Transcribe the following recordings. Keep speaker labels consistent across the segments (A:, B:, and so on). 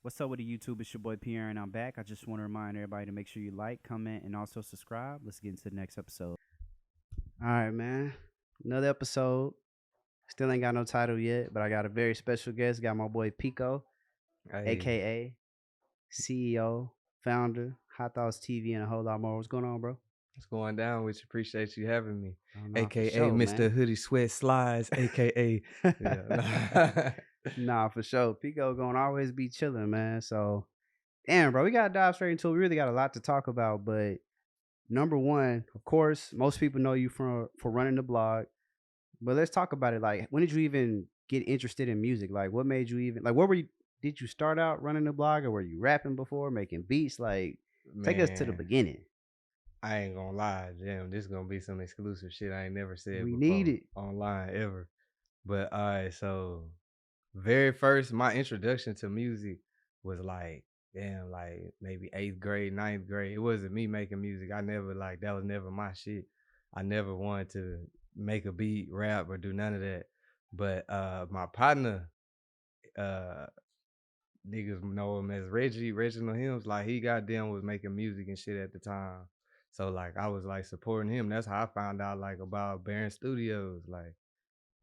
A: What's up with the YouTube? It's your boy Pierre, and I'm back. I just want to remind everybody to make sure you like, comment, and also subscribe. Let's get into the next episode. All right, man. Another episode. Still ain't got no title yet, but I got a very special guest. Got my boy Pico,
B: Hey,
A: aka CEO, founder, Hot Thoughts TV, and a whole lot more. What's going on, bro?
B: what's going down with you? Appreciate you having me.
A: Oh, nah, for
B: AKA
A: sure,
B: Mr.
A: man.
B: Hoodie Sweat Slides, AKA. Yeah.
A: Nah, for sure. Pico gonna always be chilling, man. So, damn, bro, we gotta dive straight into it. We really got a lot to talk about, but number one, of course, most people know you for running the blog. But let's talk about it. Like, when did you even get interested in music? Like, what made you even like? Where were you? Did you start out running the blog, or were you rapping before, making beats? Like, take us to the
B: Man,
A: beginning.
B: I ain't gonna lie. Damn, this gonna be some exclusive shit I ain't never said
A: We need
B: before
A: it.
B: online ever. But alright, so very first, my introduction to music was like, damn, like maybe 8th grade, 9th grade. It wasn't me making music. I never like that was never my shit. I never wanted to make a beat, rap, or do none of that. But my partner, uh niggas know him as Reggie, Reginald Hymns. Like he goddamn was making music and shit at the time. So like I was like supporting him. That's how I found out like about Baron Studios. Like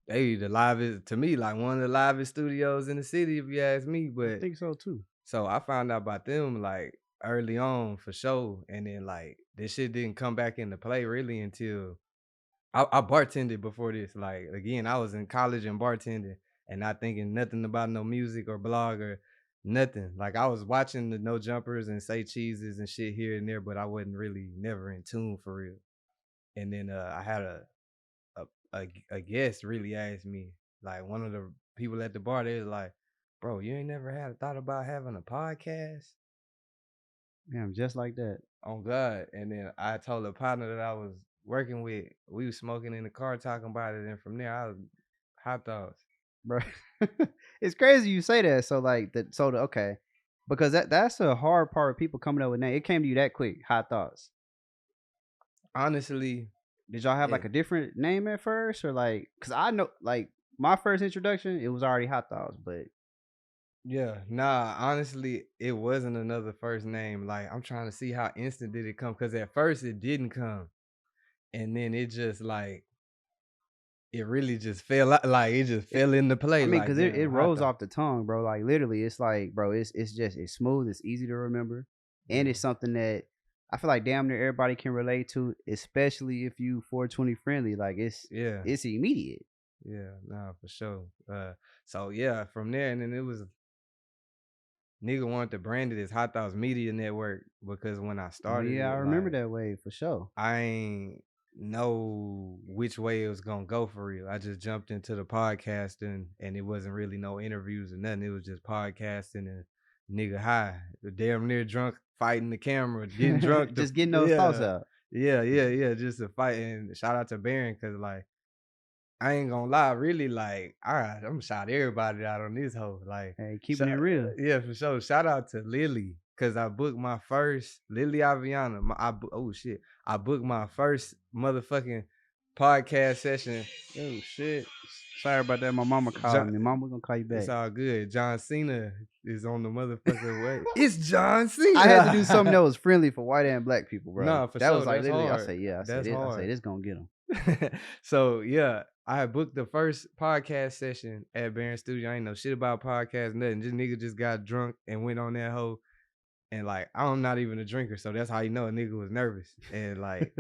B: they the livest to me, like one of the livest studios in the city, if you ask me.
A: I
B: But
A: think so too.
B: so I found out about them like early on for sure. And then like this shit didn't come back into play really until I bartended before this. Like again, I was in college and bartending and not thinking nothing about no music or blog or nothing. Like I was watching the No Jumpers and Say Cheeses and shit here and there, but I wasn't really never in tune for real. And then I had a guest really asked me, like one of the people at the bar, they was like, "Bro, you ain't never had a thought about having a podcast?"
A: Damn, just like that,
B: On God. And then I told a partner that I was working with, we was smoking in the car talking about it, and from there I was hot thoughts.
A: bro. It's crazy you say that. So like that. So okay, because that's a hard part of people coming up with name. It came to you that quick. Hot thoughts.
B: Honestly,
A: Did y'all have like
B: it
A: a different name at first, or like? Cause I know, like my first introduction, it was already hot thoughts, but
B: yeah, nah, honestly, it wasn't another first name. Like I'm trying to see how instant did it come, because at first it didn't come. And then it just like it really just fell out, like it just
A: it,
B: fell into
A: I
B: play,
A: mean,
B: like
A: cause it
B: damn, hot
A: rolls
B: thought.
A: off the tongue, bro. Like literally, it's like, bro, it's smooth, it's easy to remember, and
B: Yeah.
A: it's something that I feel like damn near everybody can relate to, especially if you 420 friendly. Like
B: Yeah.
A: it's immediate.
B: Yeah, nah, for sure. So yeah, from there, and then it was nigga wanted to brand it as Hot Thoughts Media Network, because when I
A: Oh
B: started
A: yeah, I
B: it,
A: remember
B: like
A: that way for sure.
B: I ain't know which way it was gonna go for real. I just jumped into the podcasting, and it wasn't really no interviews or nothing. It was just podcasting and nigga high, damn near drunk, fighting the camera, getting drunk.
A: Just getting those thoughts
B: Yeah,
A: out.
B: yeah, just a fight. And shout out to Baron, because like I ain't gonna lie, really, like, I'm gonna shout everybody out on this hoe. Like,
A: Hey, keeping it real.
B: yeah, for sure. Shout out to Lily, cause I booked my first Lily Aviana. Oh shit, I booked my first motherfucking podcast session.
A: Oh shit. Sorry about that. My mama
B: John,
A: calling me. Mama gonna call you
B: it's
A: back.
B: all good. John Cena is on the motherfucker way. It's John
A: I had to do something that
B: Cena.
A: was friendly for white and black people, bro.
B: Nah, for
A: That was
B: sure.
A: like
B: That's
A: literally. I
B: hard.
A: say, yeah. I say
B: That's
A: this. I say
B: hard.
A: this gonna get him.
B: So yeah, I had booked the first podcast session at Baron Studio. I ain't know shit about podcasts, nothing. Just nigga just got drunk and went on that hoe. And like I'm not even a drinker, so that's how you know a nigga was nervous. And like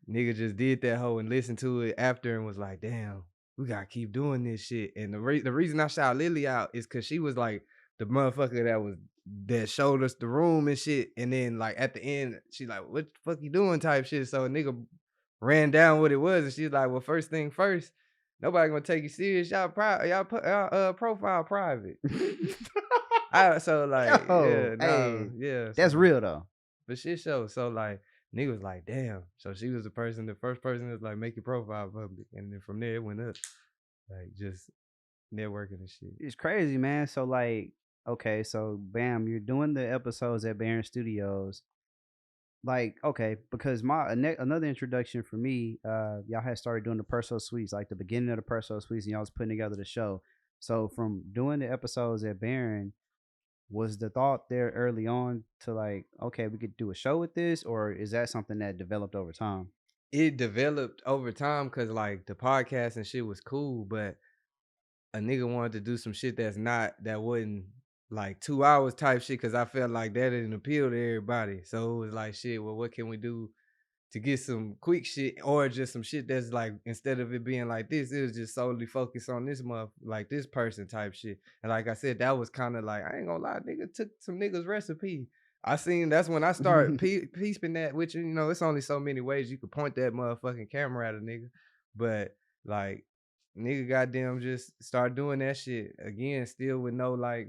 B: nigga just did that hoe and listened to it after and was like, damn, we gotta keep doing this shit. And the reason I shout Lily out is because she was like the motherfucker that showed us the room and shit. And then like at the end, she like, what the fuck you doing type shit. So a nigga ran down what it was, and she's like, well, first thing first, nobody gonna take you serious. Y'all put profile private. So like,
A: Yo,
B: yeah, no,
A: hey,
B: yeah.
A: that's
B: So
A: real though.
B: but shit show. So like nigga was like, damn. So she was the first person that was like, make your profile public. And then from there it went up. Like just networking and shit.
A: It's crazy, man. So like, okay, so bam, you're doing the episodes at Baron Studios. Like, okay, because another introduction for me, y'all had started doing the Perso Suites, like the beginning of the Perso Suites, and y'all was putting together the show. So from doing the episodes at Baron, Was the thought there early on to like, okay, we could do a show with this, or is that something that developed over time?
B: It developed over time because like the podcast and shit was cool, but a nigga wanted to do some shit that wasn't like 2 hours type shit because I felt like that didn't appeal to everybody. So it was like shit, well, what can we do to get some quick shit or just some shit that's like instead of it being like this, it was just solely focused on this month, like this person type shit. And like I said, that was kind of like I ain't gonna lie, nigga took some niggas recipe. I seen that's when I started peeping that, which you know, it's only so many ways you could point that motherfucking camera at a nigga, but like nigga goddamn just start doing that shit again, still with no like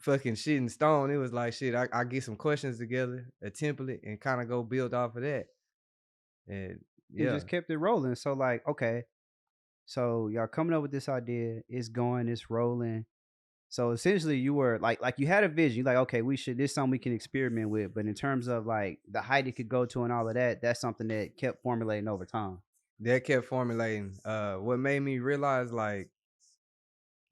B: fucking shit in stone. It was like shit. I get some questions together, a template, and kind of go build off of that. And
A: And
B: yeah,
A: just kept it rolling. So like, okay, so y'all coming up with this idea, it's going, it's rolling. So essentially you were like you had a vision. You like, okay, we should this something we can experiment with. But in terms of like the height it could go to and all of that, that's something that kept formulating over time.
B: that kept formulating. What made me realize like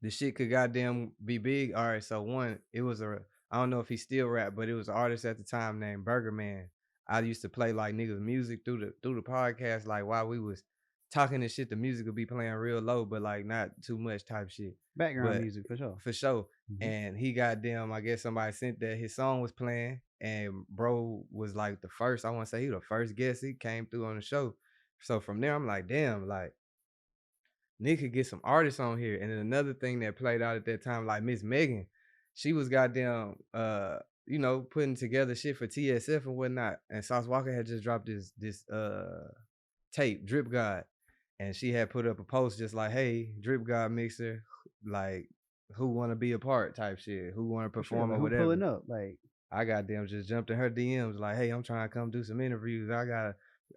B: the shit could goddamn be big. All right, so one, it was I don't know if he still rap, but it was an artist at the time named Burger Man. I used to play like niggas music through the podcast, like while we was talking and shit, the music would be playing real low, but like not too much type shit.
A: Background
B: But
A: music for sure.
B: for sure.
A: Hmm.
B: And he goddamn, I guess somebody sent that his song was playing, and bro was like the first, I want to say he the first guest. He came through on the show. So from there, I'm like, damn, like Nick could get some artists on here. And then another thing that played out at that time, like Miss Megan, she was goddamn putting together shit for TSF and whatnot. And Sauce Walker had just dropped this tape, Drip God. And she had put up a post just like, hey, Drip God mixer, like who wanna be a part type shit, who wanna
A: For sure.
B: perform
A: Like
B: or
A: who pulling
B: whatever.
A: up? Like
B: I goddamn just jumped in her DMs like, hey, I'm trying to come do some interviews.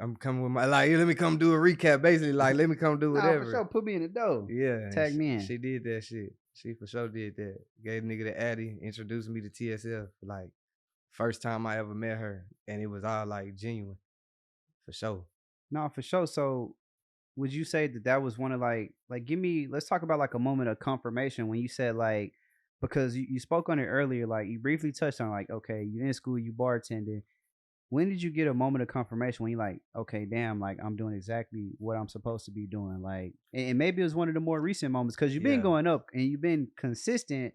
B: I'm coming with my like, let me come do a recap. Basically, like, let me come do
A: nah, for
B: whatever.
A: sure. Put me in the dough.
B: Yeah, and
A: Tag
B: she,
A: me in.
B: she did that shit. She for sure did that. Gave nigga the Addy, introduced me to TSF. Like first time I ever met her, and it was all like genuine for sure.
A: No, for sure. So would you say that that was one of like give me let's talk about like a moment of confirmation when you said like because you spoke on it earlier, like you briefly touched on like, okay, you in school, you bartending. When did you get a moment of confirmation when you like, okay, damn, like I'm doing exactly what I'm supposed to be doing? Like, and maybe it was one of the more recent moments because you've been
B: Yeah,
A: going up and you've been consistent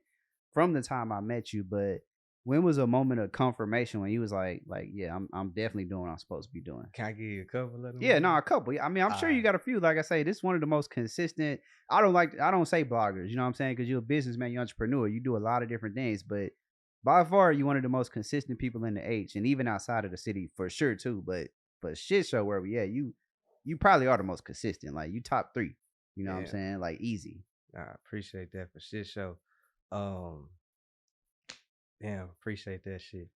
A: from the time I met you. But when was a moment of confirmation when you was like, yeah, I'm definitely doing what I'm supposed to be doing?
B: can I give you a couple of them?
A: Yeah, no, a couple. Yeah, I mean, I'm
B: All
A: sure you
B: right.
A: got a few. Like I say, this is one of the most consistent. I don't say bloggers. You know what I'm saying? Because you're a businessman, you're an entrepreneur. You do a lot of different things, but by far, you're one of the most consistent people in the H, and even outside of the city for sure too. But shit show where we at, you probably are the most consistent. Like you top three. You know what I'm
B: Yeah,
A: saying? Like easy.
B: I appreciate that for shit show. Um, damn, appreciate that shit.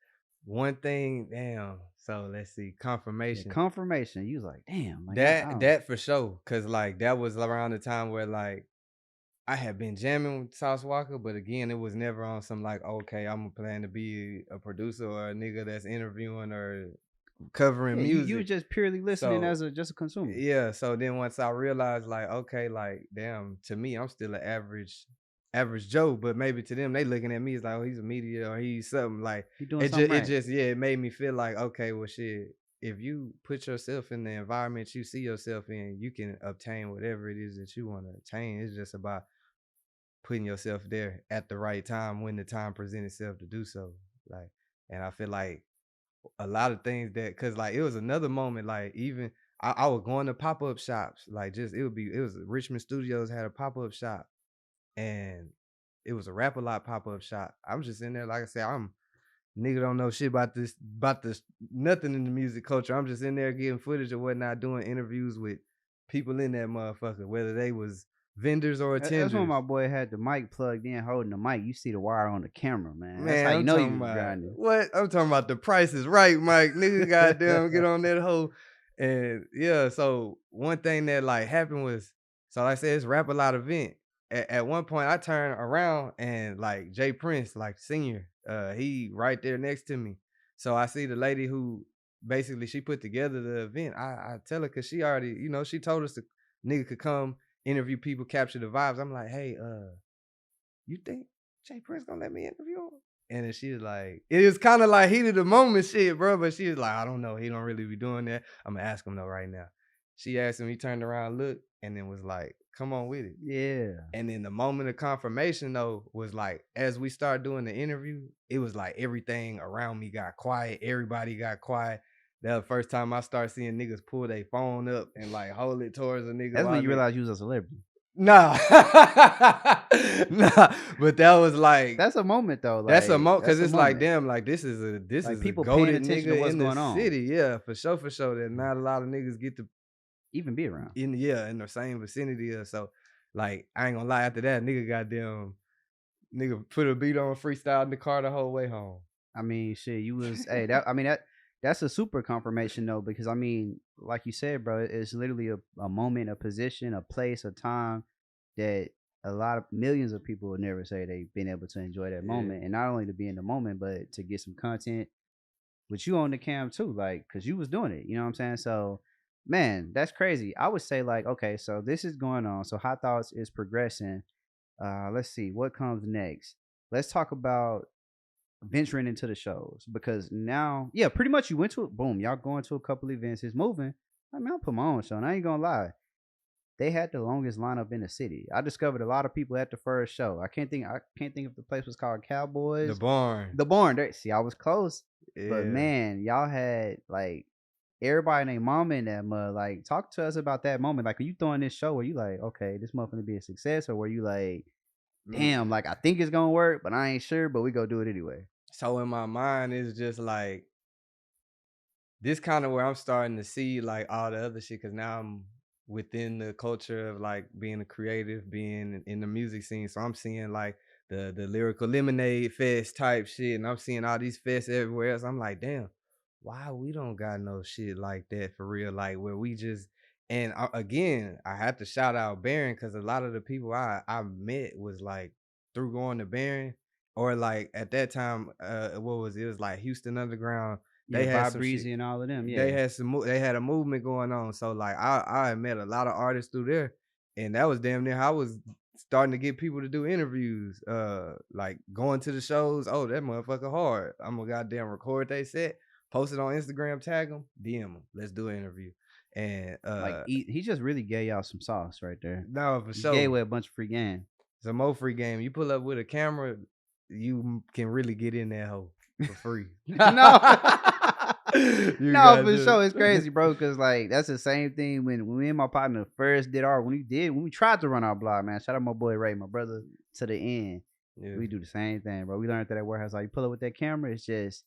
B: One thing, damn. So let's see,
A: Yeah,
B: confirmation.
A: confirmation. You was like, damn, like I
B: That
A: don't.
B: that for sure, cause like that was around the time where like I had been jamming with Sauce Walker, but again, it was never on some like, okay, I'm planning to be a producer or a nigga that's interviewing or covering
A: Yeah, you
B: music.
A: was just purely listening
B: So
A: as a just a consumer.
B: yeah, so then once I realized like, okay, like damn, to me, I'm still an average Joe, but maybe to them they looking at me as like, oh, he's a media or he's something like
A: You doing something
B: it
A: right.
B: just yeah, it made me feel like, okay, well shit, if you put yourself in the environment you see yourself in, you can obtain whatever it is that you want to attain. It's just about putting yourself there at the right time when the time presents itself to do so. Like, and I feel like a lot of things that, cause like it was another moment, like even I was going to pop up shops, like just it was Richmond Studios had a pop up shop, and it was a rap a lot pop up shop. I'm just in there, like I said, I'm nigga don't know shit about this nothing in the music culture. I'm just in there getting footage or whatnot, doing interviews with people in that motherfucker, whether they was vendors or
A: That's when
B: attenders.
A: my boy had the mic plugged in, holding the mic. You see the wire on the camera, man. That's how
B: Man,
A: you
B: I'm
A: know you
B: talking
A: was
B: about
A: grinding.
B: what? I'm talking about the price is right, Mike. Nigga, goddamn, get on that hoe. And yeah, so one thing that like happened was, so like I said, it's rap a lot event. At one point, I turned around and like Jay Prince, like senior, he right there next to me. So I see the lady who basically she put together the event. I tell her because she already, she told us the nigga could come interview people, capture the vibes. I'm like, hey, you think? Jay Prince gonna let me interview him? And then she was like, it was kind of like heat of the moment shit, bro. But she was like, I don't know. He don't really be doing that. I'm gonna ask him though right now. She asked him, he turned around, looked, and then was like, come on with it.
A: Yeah.
B: And then the moment of confirmation though was like, as we started doing the interview, it was like everything around me got quiet. Everybody got quiet. That was the first time I started seeing niggas pull their phone up and like hold it towards a nigga
A: That's
B: while
A: when you realize you was a celebrity.
B: Nah. Nah. But that was like
A: That's a moment though.
B: that's a
A: Like
B: moment because
A: that's a
B: it's like,
A: moment.
B: damn, like this is
A: Like
B: a
A: people paying
B: goated
A: attention to
B: nigga
A: what's
B: in the
A: going on,
B: city. Yeah, for sure, that not a lot of niggas get to
A: even be around.
B: in the same vicinity of. So like I ain't gonna lie, after that, nigga put a beat on freestyle in the car the whole way home.
A: I mean, shit, you was hey that. I mean that's a super confirmation though, because I mean, like you said, bro, it's literally a moment, a position, a place, a time that a lot of millions of people would never say they've been able to enjoy that
B: Yeah.
A: moment, and not only to be in the moment, but to get some content with you on the cam too, like because you was doing it. You know what I'm saying? So, man, that's crazy. I would say like, okay, so this is going on. So Hot Thoughts is progressing. Let's see what comes next. Let's talk about venturing into the shows because now, yeah, pretty much you went to it. Boom, y'all going to a couple events. It's moving. I mean, I'll put my own show. And I ain't gonna lie. They had the longest lineup in the city. I discovered a lot of people at the first show. I can't think if the place was called
B: The
A: Cowboys.
B: barn.
A: The Barn. There, see, I was close, but
B: Yeah.
A: man, y'all had like everybody and their mama in that mud. Like, talk to us about that moment. Like, are you throwing this show where you like, okay, this motherfucker be a success, or were you like,
B: Mm.
A: damn, like I think it's gonna work, but I ain't sure, but we go do it anyway.
B: So in my mind, it's just like this kind of where I'm starting to see like all the other shit because now I'm within the culture of like being a creative, being in the music scene. So I'm seeing like the lyrical lemonade fest type shit, and I'm seeing all these fests everywhere else. I'm like, damn, why we don't got no shit like that for real? Like where we just and again, I have to shout out Baron because a lot of the people I met was like through going to Baron or like at that time, what was it? It was like Houston Underground.
A: Yeah,
B: They had
A: Vibe
B: some shit
A: Breezy and all of them.
B: they
A: Yeah,
B: had they had a movement going on. So like I had met a lot of artists through there, and that was damn near how I was starting to get people to do interviews. Like going to the shows. Oh, that motherfucker hard. I'm gonna goddamn record they set, post it on Instagram, tag them, DM them. Let's do an interview. And
A: like he just really gave y'all some sauce right there.
B: no, for
A: He gave
B: sure.
A: away a bunch of free game.
B: It's a more free game. You pull up with a camera, you can really get in that hole for free.
A: No,
B: You
A: no,
B: got
A: for
B: to.
A: sure, it's crazy, bro. Cause like that's the same thing when me and my partner first did our when we tried to run our blog, man. Shout out my boy Ray, my brother, to the end.
B: Yeah.
A: We do the same thing, bro. We learned that at warehouse. Like you pull up with that camera, it's just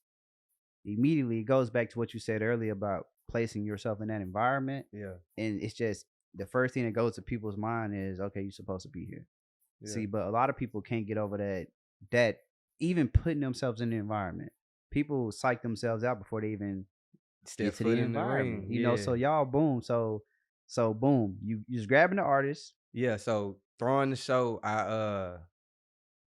A: immediately it goes back to what you said earlier about placing yourself in that environment,
B: Yeah.
A: and it's just the first thing that goes to people's mind is, okay, you're supposed to be here.
B: Yeah.
A: See, but a lot of people can't get over that even putting themselves in the environment. People psych themselves out before they even
B: Step
A: get to
B: foot
A: the
B: in the
A: environment.
B: ring.
A: You know,
B: Yeah.
A: so y'all boom. So boom. You just grabbing the artist.
B: Yeah. So throwing the show,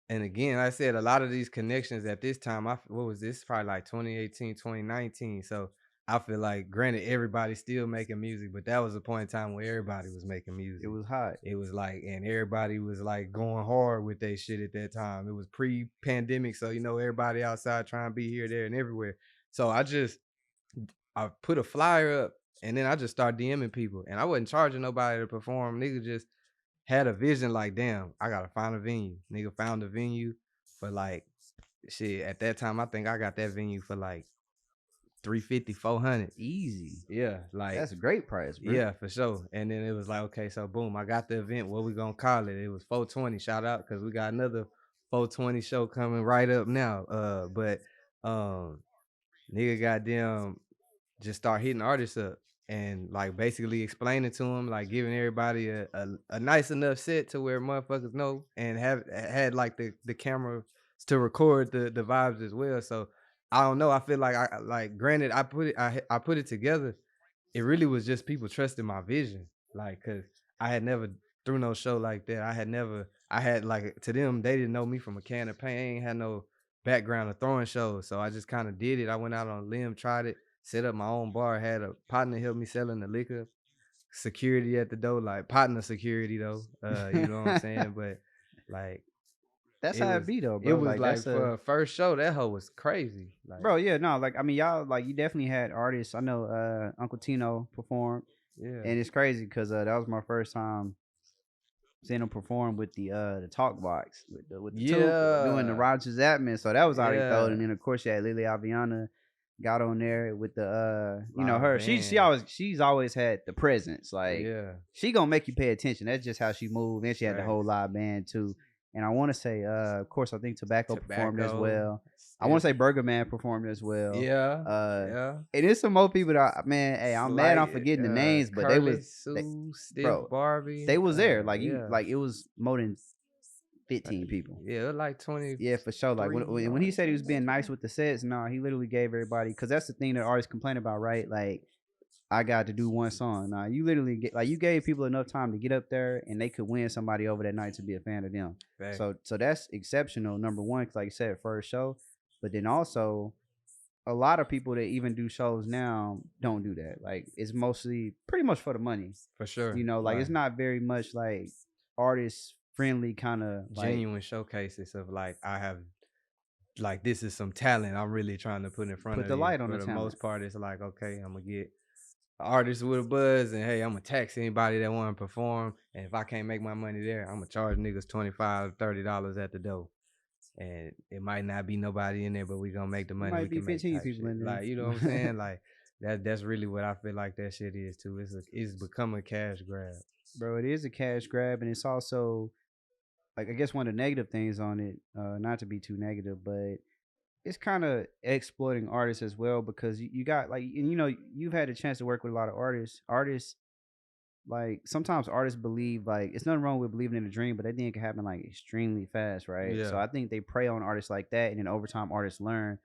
B: and again, like I said a lot of these connections at this time, what was this? Probably like 2018, 2019. So I feel like granted everybody's still making music, but that was a point in time where everybody was making music.
A: It was hot.
B: It was like, and everybody was like going hard with their shit at that time. It was pre-pandemic, so you know everybody outside trying to be here, there, and everywhere. So I put a flyer up, and then I just started DMing people, and I wasn't charging nobody to perform. Nigga just had a vision like, damn, I gotta find a venue. Nigga found a venue for like shit. At that time, I think I got that venue for like 350, 400.
A: Easy.
B: Yeah, like
A: That's a great price, bro.
B: yeah, for sure. And then it was like, okay, so boom, I got the event. What we gonna call it? It was 420. Shout out because we got another 420 show coming right up now. But nigga, goddamn, just start hitting artists up and like basically explaining to them, like giving everybody a nice enough set to where motherfuckers know and have had like the camera to record the vibes as well. So I don't know. I feel like I like granted I put it together. It really was just people trusting my vision. Like, cause I had never threw no show like that. I had like to them, they didn't know me from a can of paint. I ain't had no background of throwing shows. So I just kind of did it. I went out on a limb, tried it, set up my own bar, had a partner help me selling the liquor, security at the door, like partner security though. You know what I'm saying? But like
A: That's how it be though,
B: it
A: bro.
B: was
A: Like
B: like
A: that's a
B: for a first show, that hoe was crazy. Like,
A: bro. Yeah, no, like I mean, y'all like you definitely had artists. I know Uncle Tino performed,
B: yeah,
A: and it's crazy because that was my first time seeing him perform with the talk box with the tube doing the
B: yeah,
A: Rogers admin. So that was already thrown. And
B: yeah,
A: then of course you had Lily Aviana got on there with the
B: live
A: her
B: band,
A: she's always had the presence. Like
B: yeah,
A: she gonna make you pay attention. That's just how she moved. And she had the whole
B: facts.
A: live band too. And I want to say of course I think Tobacco performed as
B: Tobacco,
A: well. I want
B: stiff,
A: to say Burger Man performed as well.
B: yeah,
A: Uh
B: yeah.
A: and there's some more people that man, hey, I'm mad I'm
B: Slight,
A: forgetting the names, but
B: Curly
A: they
B: Sue, Stiff
A: bro, they
B: Barbie,
A: was there. Like you
B: yeah,
A: like it was more than
B: like,
A: 15 people.
B: yeah, it was like
A: Yeah, for sure. Like
B: 23
A: when he
B: artists
A: said he
B: on
A: was being
B: that
A: nice
B: shit.
A: with the sets, no, he literally gave everybody because that's the thing that artists complain about, right? Like I got to do one song. Nah, you literally get like you gave people enough time to get up there and they could win somebody over that night to be a fan of them.
B: Fact,
A: So that's exceptional. Number one, 'cause like you said, first show, but then also a lot of people that even do shows now don't do that. Like it's mostly pretty much for the money.
B: for sure.
A: Like it's
B: Like
A: not very much like artist friendly kind of like
B: genuine showcases of like I have like this is some talent I'm really trying to put in front
A: put
B: of
A: the
B: you.
A: light on
B: For
A: the
B: the
A: talent.
B: most part, it's like okay, I'm gonna get an artist with a buzz, and hey, I'm gonna tax anybody that want to perform. And if I can't make my money there, I'm gonna charge niggas $25, $30 at the door. And it might not be nobody in there, but we gonna make the
A: It
B: money we
A: might be
B: can make
A: 15
B: type
A: people
B: shit.
A: in
B: Like you know what I'm saying?
A: there.
B: Like that's really what I feel like that shit is too. It's become a cash grab.
A: Bro, it is a cash grab and it's also like I guess one of the negative things on it, not to be too negative, but it's kind of exploiting artists as well because you got like and you've had a chance to work with a lot of artists. Artists like sometimes artists believe like it's nothing wrong with believing in a dream, but that thing can happen like extremely fast, right? So
B: Yeah.
A: I think they prey on artists like that, and then over time artists learn.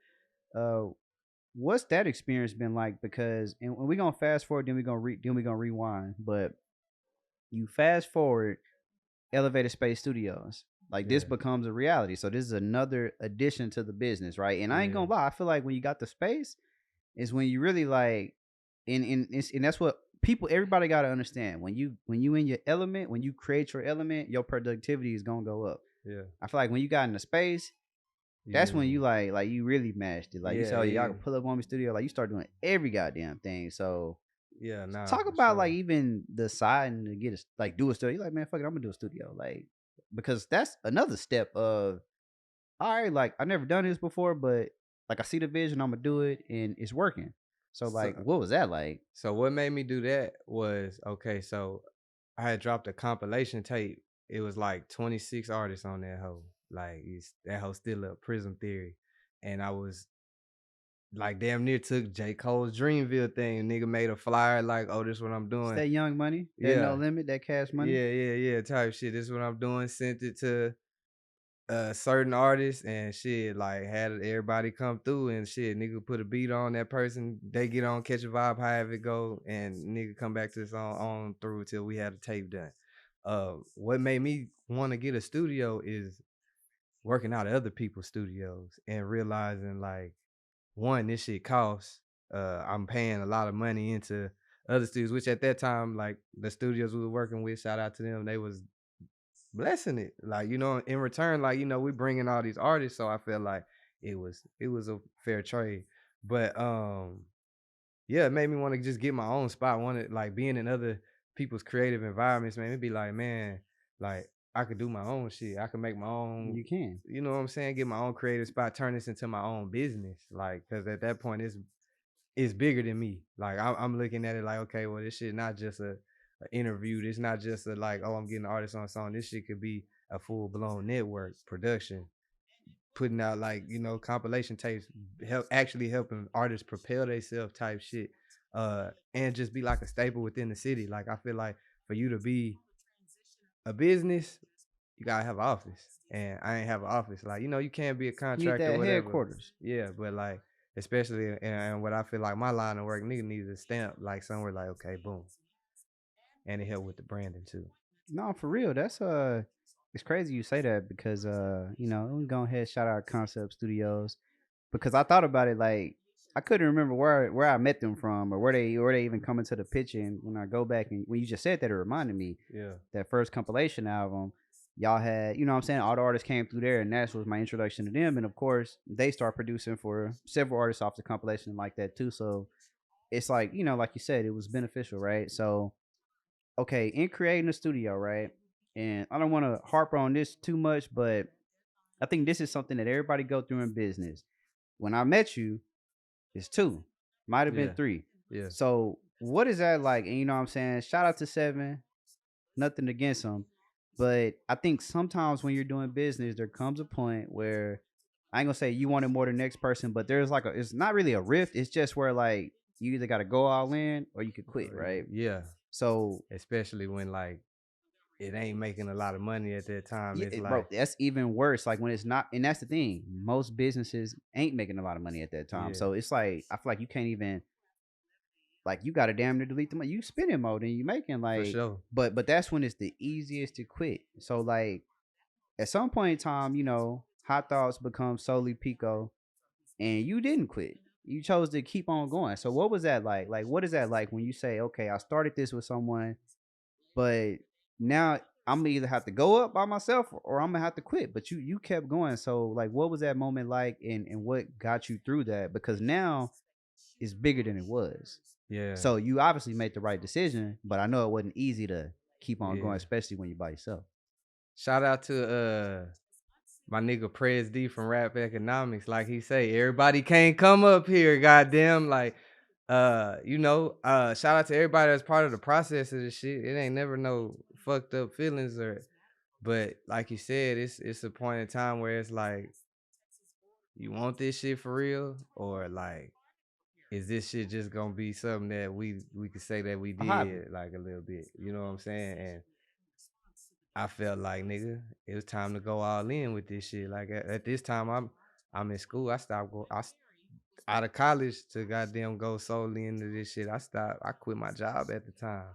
A: Uh, what's that experience been like? Because and we're gonna fast forward, then we're gonna rewind. But you fast forward, Elevated Space Studios, like this
B: Yeah.
A: becomes a reality. So this is another addition to the business, right? And I ain't
B: Yeah.
A: gonna lie, I feel like when you got the space, is when you really like and that's what people everybody got to understand when you in your element, when you create your element, your productivity is gonna go up.
B: Yeah.
A: I feel like when you got in the space, that's when you
B: You
A: like you really mashed it. Like you
B: yeah,
A: said, oh, y'all
B: yeah.
A: can pull up on me studio, like you start doing every goddamn thing. So
B: Yeah, nah,
A: talk
B: for
A: about like
B: sure.
A: even deciding to get a like do a studio. You're like, man, fuck it, I'm gonna do a studio. Like because that's another step of all right, like I never done this before, but like I see the vision, I'm gonna do it and it's working. So like
B: So
A: what was that like?
B: so what made me do that was okay, so I had dropped a compilation tape. It was like 26 artists on that hoe. Like that hoe still up, Prism Theory. And I was like damn near took J. Cole's Dreamville thing. Nigga made a flyer like, oh, this what I'm
A: It's
B: doing.
A: that young money, that no
B: Yeah.
A: limit, that cash money.
B: Yeah, type shit. This is what I'm doing. Sent it to certain artists and shit, like had everybody come through and shit. Nigga put a beat on that person, they get on, catch a vibe, however it go, and nigga come back to the song on through till we had the tape done. What made me want to get a studio is working out at other people's studios and realizing like one, this shit costs. I'm paying a lot of money into other studios, which at that time, like the studios we were working with, shout out to them, they was blessing it. Like, in return, like, we bringing all these artists, so I felt like it was a fair trade. But yeah, it made me want to just get my own spot. Wanted like being in other people's creative environments, man. It'd be like, man, like I could do my own shit. I could make my own,
A: You can.
B: you know what I'm saying? Get my own creative spot, turn this into my own business. Like, cause at that point it's bigger than me. Like I'm looking at it like, okay, well, this shit not just a interview. This not just a like, oh, I'm getting an artist on a song. This shit could be a full blown network production, putting out like compilation tapes, actually helping artists propel themselves type shit, and just be like a staple within the city. Like I feel like for you to be a business, you gotta have an office, and I ain't have an office. Like you can't be a
A: You need
B: contractor,
A: that
B: whatever.
A: headquarters.
B: Yeah, but like especially and what I feel like my line of work, nigga needs a stamp like somewhere like okay, boom, and it help with the branding too.
A: No, for real. That's it's crazy you say that because we go ahead shout out Concept Studios because I thought about it like I couldn't remember where I met them from or where they even come into the picture and when I go back and when you just said that it reminded me
B: Yeah,
A: that first compilation album. y'all had, you know what I'm saying, all the artists came through there, and that was my introduction to them. And of course, they start producing for several artists off the compilation like that too. So it's like, you know, like you said, it was beneficial, right? So okay, in creating a studio, right? And I don't want to harp on this too much, but I think this is something that everybody go through in business. When I met you, it's two, might have been
B: Yeah,
A: three.
B: yeah,
A: So what is that like? And you know what I'm saying? Shout out to Seven, nothing against him, but I think sometimes when you're doing business, there comes a point where I ain't gonna say you want it more than the next person, but there's like a, it's not really a rift. It's just where like you either got to go all in or you could quit, right?
B: yeah.
A: So
B: Especially when like it ain't making a lot of money at that time.
A: yeah,
B: It's
A: bro,
B: like,
A: that's even worse. Like when it's not, and that's the thing. Most businesses ain't making a lot of money at that time,
B: yeah,
A: so it's like I feel like you can't even like you got to damn near delete the money. You spending more than you making,
B: for
A: like,
B: sure.
A: but that's when it's the easiest to quit. So like at some point in time, you know, Hot Thoughts become solely Pico, and you didn't quit. You chose to keep on going. So what was that like? Like what is that like when you say, okay, I started this with someone, but now I'm gonna either have to go up by myself or I'm gonna have to quit. But you kept going. So like what was that moment like, and what got you through that? Because now it's bigger than it was.
B: Yeah,
A: So you obviously made the right decision, but I know it wasn't easy to keep on going,
B: yeah.
A: especially when you're by yourself.
B: Shout out to my nigga Prez D from Rap Economics. Like he say, everybody can't come up here, goddamn. Like, shout out to everybody that's part of the process of this shit. It ain't never no fucked up feelings but like you said, it's a point in time where it's like, you want this shit for real? Or like, is this shit just gonna be something that we could say that we
A: A hobby.
B: did like a little bit? You know what I'm saying? And I felt like, nigga, it was time to go all in with this shit. Like at this time, I'm in school. I stopped go. Out of college to goddamn go solely into this shit. I stopped. I quit my job at the time.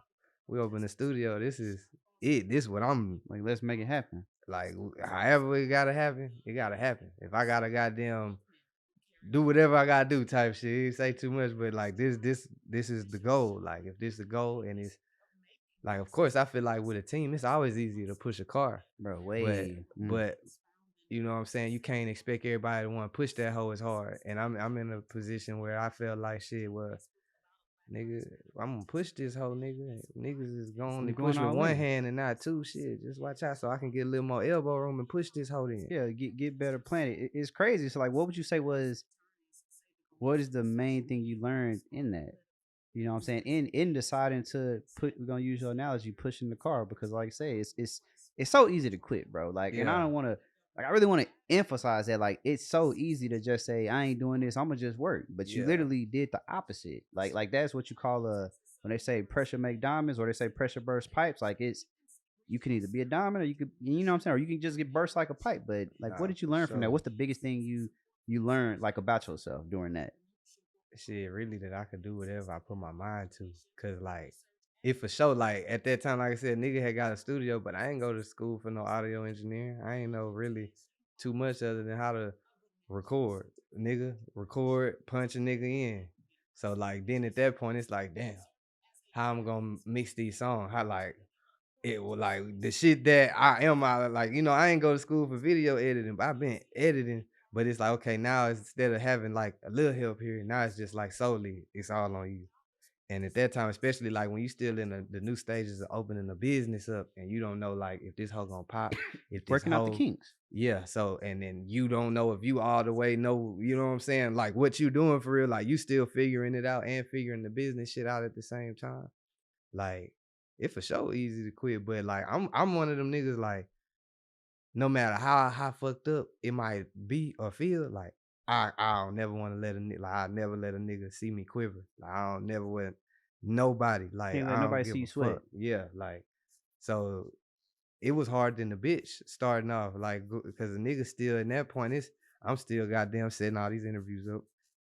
B: We opened the studio. This is it. This what I'm
A: Like let's make it happen.
B: like. However it gotta happen, it gotta happen. If I gotta goddamn do whatever I gotta do, type shit. You say too much, but like this is the goal. Like if this the goal, and it's like, of course, I feel like with a team, it's always easier to push a car.
A: Bro,
B: But
A: way.
B: but you know what I'm saying? You can't expect everybody to want to push that hoe as hard. And I'm in a position where I feel like shit, well, nigga, I'm gonna push this hoe, nigga. Niggas is gonna
A: I'm
B: only
A: going
B: push with
A: all
B: one
A: in.
B: hand and not two. Shit, just watch out so I can get a little more elbow room and push this hoe in.
A: Yeah, get better planning. It's crazy. So like what would you say was what is the main thing you learned in that? You know what I'm saying? In deciding to put, we're gonna use your analogy, pushing the car, because like I say, it's so easy to quit, bro. Like, and I
B: Yeah,
A: don't wanna, like I really wanna emphasize that, like, it's so easy to just say, I ain't doing this, I'm gonna just work. But you
B: yeah,
A: literally did the opposite. Like that's what you call a, when they say pressure make diamonds or they say pressure burst pipes, like it's, you can either be a diamond or you could, you know what I'm saying, or you can just get burst like a pipe. But like what
B: nah,
A: did you
B: for
A: learn from that?
B: sure.
A: What's the biggest thing you learned like about yourself during that?
B: Shit, really, that I could do whatever I put my mind to. Cause like, it for sure, like at that time, like I said, nigga had got a studio, but I ain't go to school for no audio engineering. I ain't know really too much other than how to record. Nigga, record, punch a nigga in. So like then at that point, it's like, damn, how I'm gonna mix these songs? How like it was like the shit that I am like, I ain't go to school for video editing, but I've been editing. But it's like, okay, now instead of having like a little help here, now it's just like solely it's all on you. And at that time, especially like when you still in the new stages of opening a business up and you don't know like if this hoe gonna pop, if this
A: Working out the
B: hoe,
A: kinks.
B: yeah. So and then you don't know if you all the way know, you know what I'm saying? Like what you doing for real, like you still figuring it out and figuring the business shit out at the same time. Like it for sure easy to quit, but like I'm one of them niggas like no matter how fucked up it might be or feel, like I don't never want to let a nigga like I never let a nigga see me quiver. Like I don't never let nobody like
A: Can't let
B: I don't
A: nobody
B: give
A: see you
B: a
A: sweat.
B: fuck. Yeah, like so it was hard than the bitch starting off, like, because the nigga still in that point is I'm still goddamn setting all these interviews up,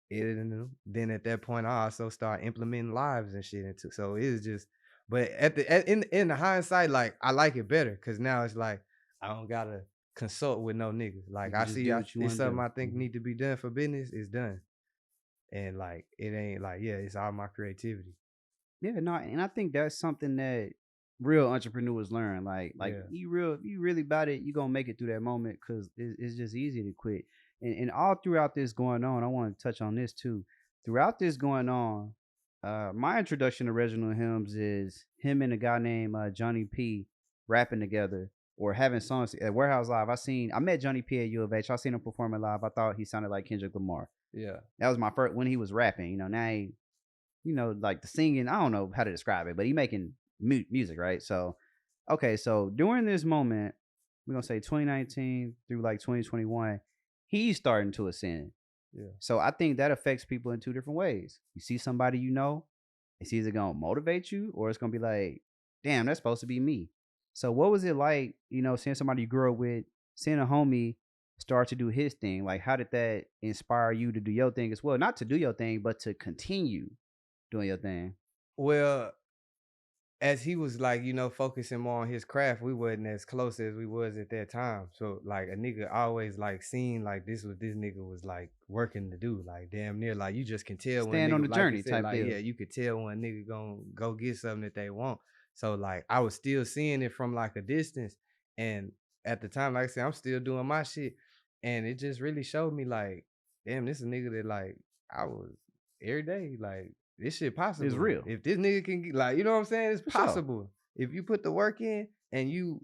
B: editing them. Then at that point, I also start implementing lives and shit into. So it's just, but in the hindsight, like I like it better because now it's like I don't gotta consult with no niggas.
A: You
B: Like
A: can just do what you
B: it's
A: want to
B: something
A: do.
B: I think need to be done for business. It's done, and like it ain't like yeah, it's all my creativity.
A: Yeah, no, and I think that's something that real entrepreneurs learn. Like
B: Yeah.
A: you really about it, you gonna make it through that moment because it's just easy to quit. And all throughout this going on, I want to touch on this too. Throughout this going on, my introduction to Reginald Helms is him and a guy named Johnny P rapping together or having songs at Warehouse Live. I met Johnny P at U of H. I seen him performing live. I thought he sounded like Kendrick Lamar.
B: Yeah.
A: That was my first when he was rapping. Now like the singing, I don't know how to describe it, but he making music, right? So, okay, so during this moment, we're gonna say 2019 through like 2021, he's starting to ascend.
B: Yeah.
A: So I think that affects people in two different ways. You see somebody it's either gonna motivate you or it's gonna be like, damn, that's supposed to be me. So what was it like, seeing somebody you grew up with, seeing a homie start to do his thing? Like, how did that inspire you to do your thing as well? Not to do your thing, but to continue doing your thing.
B: Well, as he was like, focusing more on his craft, we wasn't as close as we was at that time. So like a nigga always like seen like this was this nigga was like working to do. Like damn near like you just can tell when a
A: Stand on the
B: nigga like you
A: journey
B: said,
A: type
B: like,
A: deal.
B: yeah, you could tell when a nigga gonna go get something that they want. So like I was still seeing it from like a distance. And at the time, like I said, I'm still doing my shit. And it just really showed me like, damn, this is a nigga that like I was every day, like this shit
A: It's
B: possible.
A: real.
B: If this nigga can get like, you know what I'm saying? It's
A: For sure.
B: possible. If you put the work in and you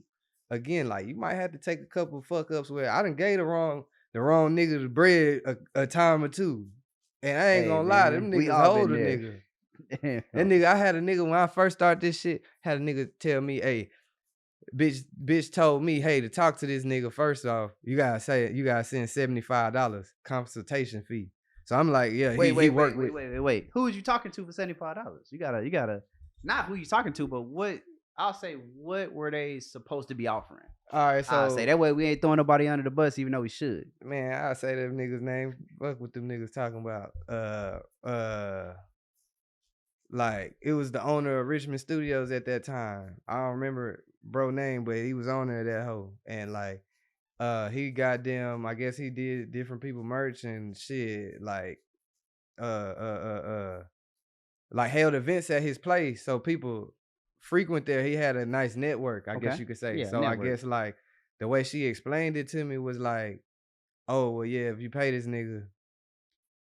B: again, like you might have to take a couple fuck ups where I done gave the wrong nigga the bread a time or two. And I ain't
A: Hey
B: gonna lie,
A: man,
B: them
A: we
B: niggas
A: all been
B: hold a
A: there.
B: nigga. That
A: Damn.
B: nigga, I had a nigga when I first started this shit, had a nigga tell me, hey, bitch told me, hey, to talk to this nigga, first off, you gotta send $75 consultation fee. So I'm like, yeah, he worked with.
A: Wait. Who was you talking to for $75? You gotta not who you talking to, but what were they supposed to be offering?
B: All right,
A: I say
B: so
A: that way we ain't throwing nobody under the bus, even though we should.
B: man, I say that nigga's name. Fuck what them niggas talking about. Like it was the owner of Richmond Studios at that time. I don't remember bro name, but he was owner of that hoe. And like, he goddamn, I guess he did different people merch and shit. Uh, uh, uh, uh, like held events at his place, so people frequent there. He had a nice network, I guess
A: Okay.
B: you could say.
A: Yeah,
B: So I
A: network.
B: guess like the way she explained it to me was like, oh well, yeah, if you pay this nigga,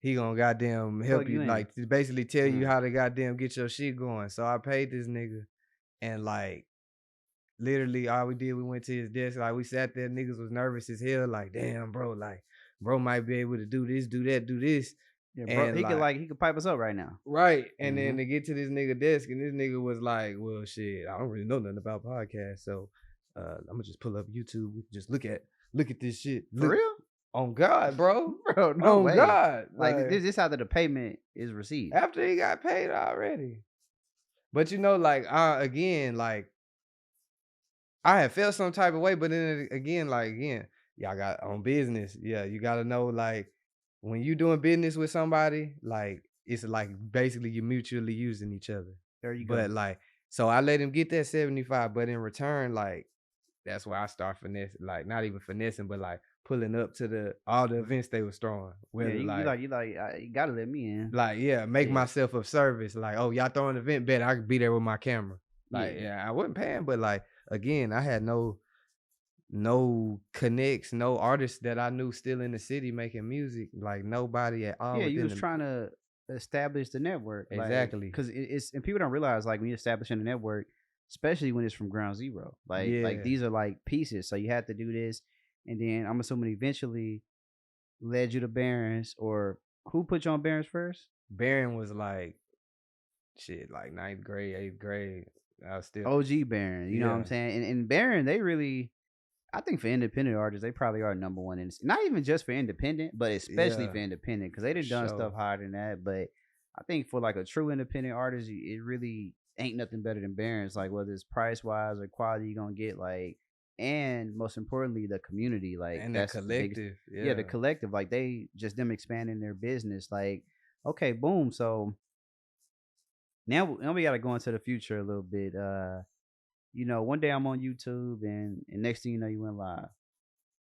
B: he gonna goddamn help
A: Plug
B: you,
A: you in.
B: like to basically tell you
A: Mm.
B: how to goddamn get your shit going. So I paid this nigga, and like literally all we did, we went to his desk, like we sat there, niggas was nervous as hell, like damn, bro, like bro might be able to do this, do that, do this,
A: Yeah, bro.
B: and like.
A: He could pipe us up right now.
B: Right. And then
A: Hmm.
B: to get to this nigga desk, and this nigga was like, well, shit, I don't really know nothing about podcasts. So I'm gonna just pull up YouTube. We can just look at this shit.
A: For
B: Look
A: real?
B: on God, bro.
A: Bro, no
B: On
A: way.
B: God.
A: Like
B: Like
A: this how the payment is received.
B: after he got paid already. But like again, like I had felt some type of way, but then again, y'all got on business. Yeah, you gotta know like when you doing business with somebody, like it's like basically you're mutually using each other.
A: There you go.
B: But like, so I let him get that 75, but in return, like that's where I start finessing, like not even finessing, but like pulling up to all the events they was throwing.
A: Yeah,
B: Whether
A: you gotta let me in.
B: like yeah, make
A: Yeah.
B: myself of service. Like, oh, y'all throwing an event, bet I could be there with my camera. Like,
A: Yeah.
B: yeah, I wasn't paying, but like again, I had no connects, no artists that I knew still in the city making music, like nobody at all
A: Yeah, you
B: within
A: was
B: the
A: trying to establish the network, like,
B: exactly.
A: because it's and people don't realize like when you're establishing a network, especially when it's from ground zero, like
B: Yeah.
A: these are like pieces. So you have to do this, and then I'm assuming eventually led you to Barron's, or who put you on Barron's first?
B: Baron was like shit, like ninth grade, eighth grade. I was still
A: OG Barron, you know what I'm
B: yeah,
A: saying? And Barron, they really, I think for independent artists, they probably are number one in not even just for independent, but especially
B: yeah,
A: for independent because they
B: for
A: done
B: sure.
A: stuff higher than that. But I think for like a true independent artist, it really ain't nothing better than Barron's. Like whether it's price wise or quality, you're gonna get like, and most importantly, the community. Like
B: And the
A: that's the biggest.
B: collective,
A: Yeah, the
B: yeah.
A: collective. Like they just them expanding their business. Like okay, boom. So now we gotta go into the future a little bit. One day I'm on YouTube and next thing you know, you went live.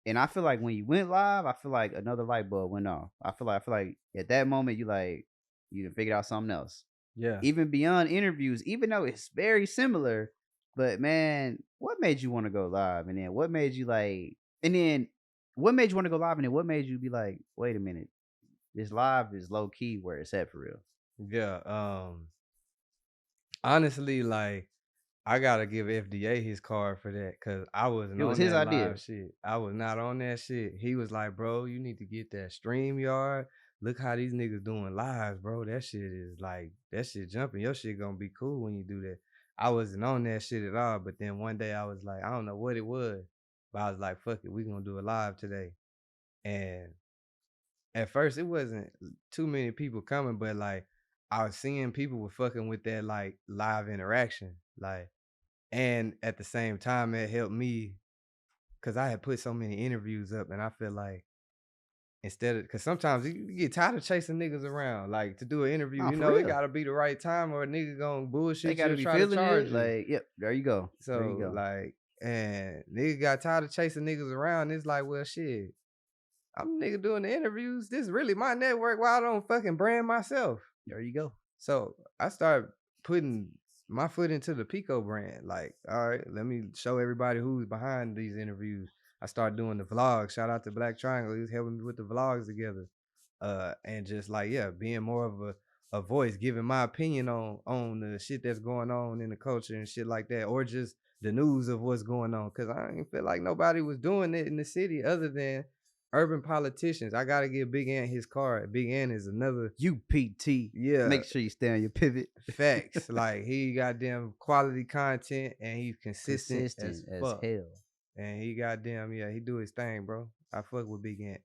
A: And I feel like when you went live, I feel like another light bulb went off. I feel like at that moment you done figured out something else.
B: Yeah.
A: Even beyond interviews, even though it's very similar, But man, what made you want to go live? And then what made you like? And then what made you want to go live? And then what made you be like, wait a minute, this live is low key where it's at for real.
B: Yeah. Honestly, like I gotta give FDA his card for that because I wasn't
A: It was
B: on
A: his
B: that
A: idea.
B: live shit. I was not on that shit. He was like, bro, you need to get that StreamYard. Look how these niggas doing lives, bro. That shit is like that shit jumping. Your shit gonna be cool when you do that. I wasn't on that shit at all. But then one day I was like, I don't know what it was, but I was like, fuck it, we gonna do a live today. And at first it wasn't too many people coming, but like I was seeing people were fucking with that like live interaction. Like and at the same time, it helped me because I had put so many interviews up, and I feel like instead of because sometimes you get tired of chasing niggas around. Like to do an interview,
A: No,
B: you
A: for
B: know, it
A: real.
B: gotta be the right time, or a nigga gonna
A: They
B: bullshit
A: got
B: you
A: to
B: or
A: be
B: try to
A: feeling
B: charge
A: it.
B: you.
A: Like, yep, there you go. There you
B: So
A: go.
B: like, and nigga got tired of chasing niggas around. It's like, well, shit, I'm the nigga doing the interviews. This is really my network. Why I don't fucking brand myself?
A: There you go.
B: So I started putting my foot into the Pico brand. Like, all right, let me show everybody who's behind these interviews. I started doing the vlogs. Shout out to Black Triangle. He was helping me with the vlogs together. And just like, yeah, being more of a voice, giving my opinion on the shit that's going on in the culture and shit like that, or just the news of what's going on. Cause I didn't feel like nobody was doing it in the city other than urban politicians. I gotta give Big Ant his card. Big Ant is another,
A: UPT.
B: yeah,
A: Make sure you stay on your pivot.
B: facts. Like he goddamn quality content and he's consistent as
A: Consistent as
B: fuck.
A: hell.
B: And he goddamn, yeah, he do his thing, bro. I fuck with Big Ant.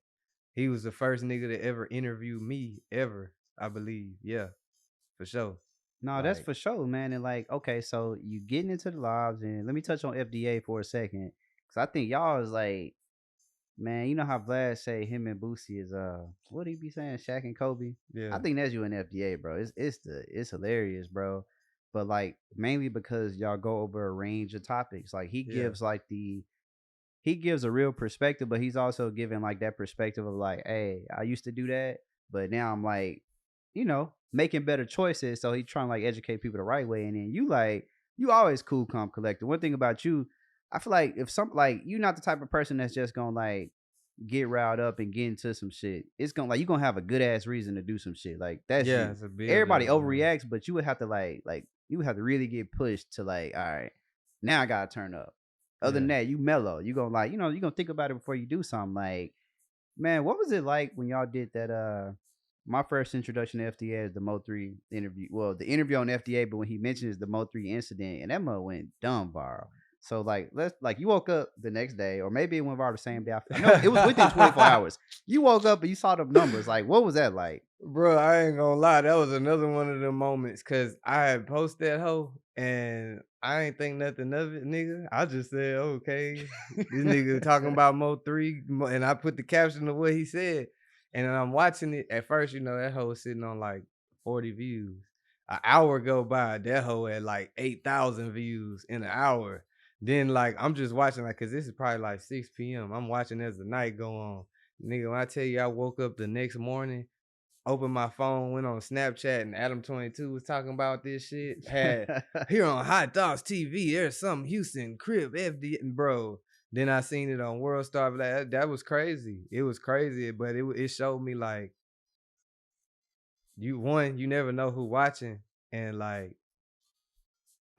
B: He was the first nigga to ever interview me ever, I believe. Yeah, for sure.
A: No, that's
B: Like,
A: for sure, man. And like, okay, so you getting into the lives, and let me touch on FDA for a second, because I think y'all is like, man, you know how Vlad say him and Boosie is what do he be saying, Shaq and Kobe? I
B: yeah,
A: think that's you and FDA, bro. It's hilarious, bro. But like mainly because y'all go over a range of topics. Like
B: yeah,
A: he gives a real perspective, but he's also giving like that perspective of like, hey, I used to do that, but now I'm like, making better choices. So he's trying to like educate people the right way. And then you always cool, calm, collected. One thing about you, I feel like if some like you're not the type of person that's just gonna like get riled up and get into some shit. It's gonna like you gonna have a good ass reason to do some shit. Like that's
B: yeah.
A: you.
B: It's a build
A: Everybody
B: up, man.
A: overreacts, but you would have to like you would have to really get pushed to like, all right, now I gotta turn up. Other than
B: Yeah.
A: that, you mellow. You gonna like, you gonna think about it before you do something. Like, man, what was it like when y'all did that? My first introduction to FDA is the Mo3 interview. Well, the interview on FDA, but when he mentions the Mo3 incident, and that mo went dumb viral. So like, let's like you woke up the next day, or maybe it went viral the same day. I know it was within 24 hours. You woke up and you saw the numbers. Like, what was that like?
B: Bro, I ain't gonna lie, that was another one of them moments because I had posted that hoe and I ain't think nothing of it, nigga. I just said, okay, this nigga talking about Mo3, and I put the caption of what he said. And then I'm watching it. At first, that hoe was sitting on like 40 views. An hour go by, that hoe had like 8,000 views in an hour. Then like I'm just watching like, cause this is probably like 6 p.m. I'm watching as the night go on. Nigga, when I tell you I woke up the next morning, opened my phone, went on Snapchat, and Adam22 was talking about this shit. Had here on HighThoughts TV, there's some Houston crib FD, bro. Then I seen it on World Star. Like that was crazy. It was crazy, but it showed me like you never know who watching, and like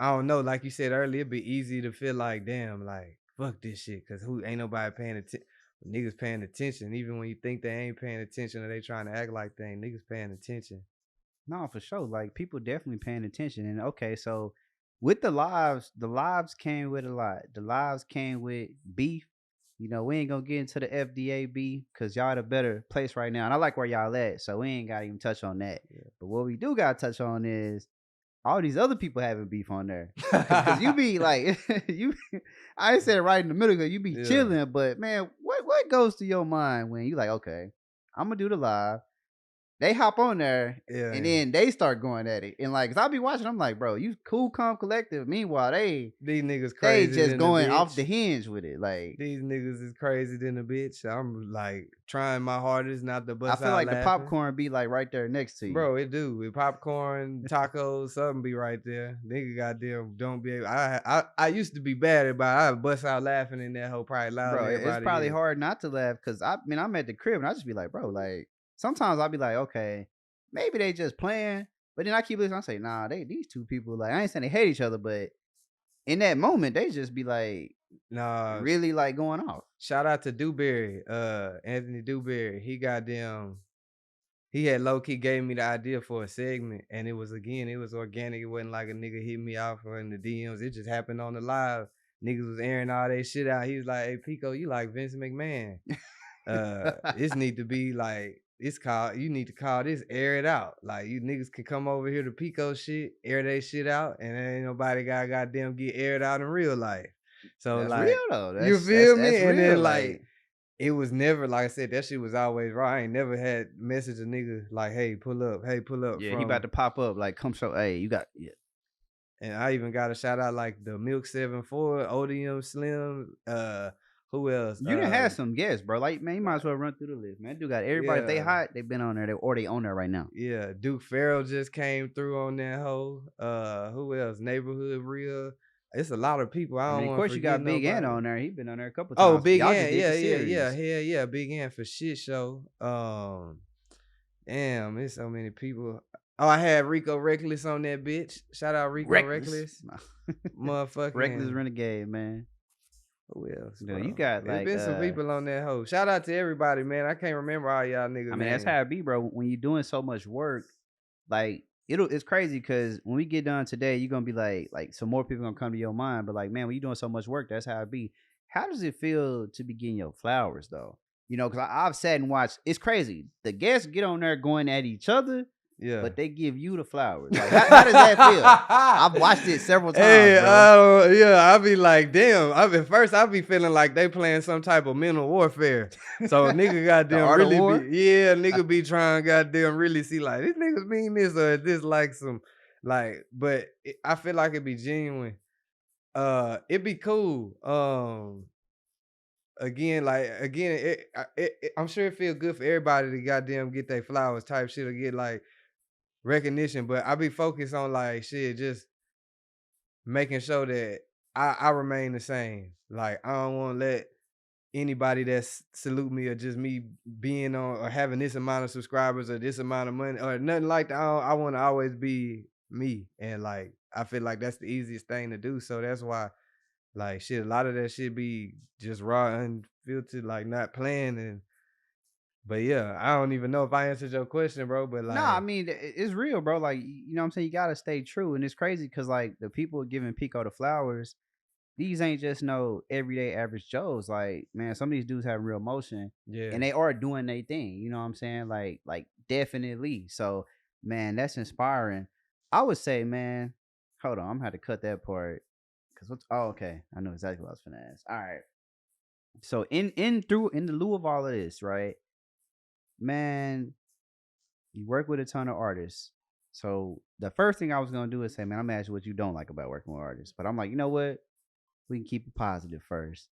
B: I don't know, like you said earlier, it'd be easy to feel like damn, like fuck this shit, cause who ain't nobody paying attention. Niggas paying attention, even when you think they ain't paying attention or they trying to act like they ain't. Niggas paying attention.
A: No, for sure. Like people definitely paying attention. And okay, so with the lives came with a lot. The lives came with beef. We ain't gonna get into the FDA beef because y'all at a better place right now. And I like where y'all at, so we ain't gotta even touch on that. But what we do gotta touch on is all these other people having beef on there. Cause you
B: Yeah.
A: be like you I ain't said it right in the middle because you be
B: Yeah.
A: chilling, but man, what goes to your mind when you like, okay, I'm gonna do the live. they hop on there
B: Yeah,
A: and
B: yeah.
A: then they start going at it. And like, cause I'll be watching, I'm like, bro, you cool, calm, collective. Meanwhile,
B: These niggas
A: they
B: crazy
A: just
B: than a
A: going off
B: bitch.
A: the hinge with it. Like,
B: These niggas is crazy than a bitch. I'm like trying my hardest not to
A: I
B: bust
A: feel
B: out
A: like the
B: laughing.
A: popcorn be like right there next to you.
B: Bro, it do. With popcorn, tacos, something be right there. Nigga goddamn don't be able. I used to be bad about it. I bust out laughing in that whole probably louder
A: Bro,
B: than
A: it's
B: everybody
A: probably
B: else.
A: hard not to laugh because I mean I'm at the crib and I just be like, bro, like sometimes I'll be like, okay, maybe they just playing, but then I keep listening. I say, nah, these two people like I ain't saying they hate each other, but in that moment they just be like
B: Nah,
A: really like going off.
B: shout out to Dewberry, Anthony Dewberry. He had low key gave me the idea for a segment, and it was organic. It wasn't like a nigga hit me off or in the DMs. It just happened on the live. Niggas was airing all that shit out. He was like, "Hey Pico, you like Vince McMahon? This need to be like it's called. You need to call this air it out. Like you niggas can come over here to Pico shit, air that shit out, and ain't nobody got goddamn get aired out in real life. So
A: That's real
B: like,
A: though.
B: you
A: That's that's
B: feel me?
A: that's
B: And
A: real.
B: then like
A: Like
B: it was never like I said, that shit was always right. I ain't never had message a nigga like, hey, pull up
A: yeah, he about
B: from.
A: to pop up. Like come show. Hey, you got yeah.
B: And I even got a shout out like the Milk 7-4, ODM Slim, who else?
A: You done had some guests, bro. Like man, you might as well run through the list, man. Dude got everybody. If they
B: Yeah,
A: hot, they been on there. Or they on there right now.
B: yeah. Duke Farrell just came through on that hoe. Who else? Neighborhood Real. It's a lot of people. I
A: I
B: don't
A: mean, of
B: want to
A: course you
B: forget
A: got Big Ant
B: nobody.
A: on there. He been on there a couple
B: Oh,
A: times.
B: Big
A: Y'all just
B: Ant.
A: did the
B: Yeah.
A: series.
B: Hell yeah, Big Ant for shit show. Damn, there's so many people. Oh, I had Rico Reckless on that bitch. Shout out Rico
A: Reckless.
B: Reckless.
A: Reckless
B: Motherfucking
A: Renegade, man.
B: who else,
A: No, you
B: bro?
A: got
B: There's
A: like
B: been some people on that hoe. Shout out to everybody, man. I can't remember all y'all
A: I
B: niggas'
A: mean that's
B: names.
A: how it be, bro. When you're doing so much work, like it's crazy because when we get done today, you're gonna be like some more people gonna come to your mind. But like, man, when you're doing so much work, that's how it be. How does it feel to be getting your flowers though? You know, because I've sat and watched. It's crazy. The guests get on there going at each other,
B: Yeah.
A: but they give you the flowers. Like, how does that feel? I've watched it several times,
B: Hey,
A: bro.
B: yeah, I be like, damn. At first, I be feeling like they playing some type of mental warfare. So nigga
A: The
B: goddamn
A: art of
B: really
A: war.
B: nigga be trying goddamn really see like this niggas mean this or is this like some like, but I feel like it be genuine. It be cool. I'm sure it feel good for everybody to goddamn get their flowers type shit or get like recognition, but I be focused on like shit, just making sure that I remain the same. Like I don't want to let anybody that's salute me or just me being on or having this amount of subscribers or this amount of money or nothing like that. I want to always be me, and like I feel like that's the easiest thing to do. So that's why like shit, a lot of that shit be just raw, unfiltered, like not playing. And but yeah, I don't even know if I answered your question, bro. But
A: No, I
B: like,
A: mean it's real, bro. Like you know what I'm saying. You gotta stay true, and it's crazy because like the people giving Pico the flowers, these ain't just no everyday average Joes. Like man, some of these dudes have real motion,
B: yeah.
A: and they are doing their thing. You know what I'm saying? Like definitely. So man, that's inspiring. I would say, man, hold on, I'm gonna have to cut that part because what's oh okay, I know exactly what I was gonna ask. All right. So in the lieu of all of this, right, man, you work with a ton of artists. So the first thing I was gonna do is say, man, I'm gonna ask you what you don't like about working with artists. But I'm like, you know what? We can keep it positive first.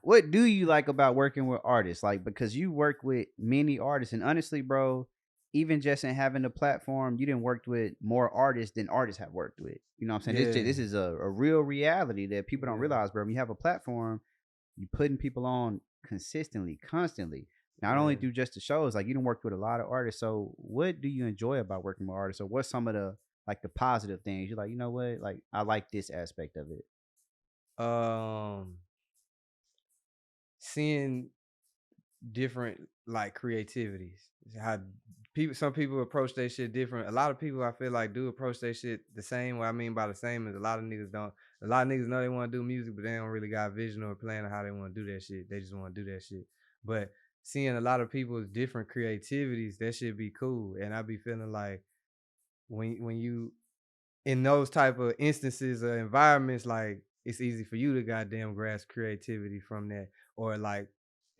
A: What do you like about working with artists? Like because you work with many artists, and honestly, bro, even just in having the platform, you didn't work with more artists than artists have worked with. You know what I'm saying?
B: Yeah,
A: This is a real reality that people don't
B: yeah.
A: realize, bro. When you have a platform, you putting people on consistently, constantly. Not only
B: Yeah.
A: through just the shows, like you done worked with a lot of artists. So what do you enjoy about working with artists? Or what's some of the like the positive things? You're like, you know what? Like I like this aspect of it.
B: Um, seeing different like creativities. How some people approach their shit different. A lot of people I feel like do approach their shit the same. What I mean by the same is a lot of niggas don't. A lot of niggas know they want to do music, but they don't really got a vision or a plan of how they want to do that shit. They just want to do that shit. But seeing a lot of people's different creativities, that should be cool. And I be feeling like when you in those type of instances or environments, like it's easy for you to goddamn grasp creativity from that, or like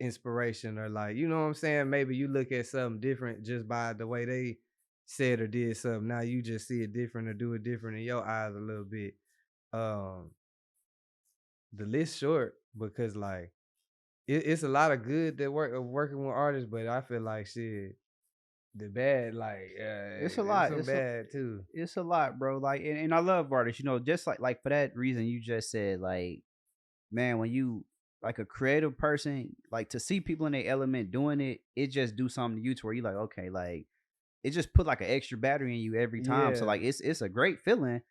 B: inspiration, or like, you know what I'm saying? Maybe you look at something different just by the way they said or did something. Now you just see it different or do it different in your eyes a little bit. Um, the list short because like it's a lot of good that work of working with artists, but I feel like shit, the bad, like
A: It's a
B: there's
A: lot.
B: some bad too.
A: It's a lot, bro. Like, and I love artists. Just like for that reason you just said. Like, man, when you like a creative person, like to see people in their element doing it, it just do something to you to where you like, okay, like it just put like an extra battery in you every time. So
B: Yeah.
A: like it's a great feeling.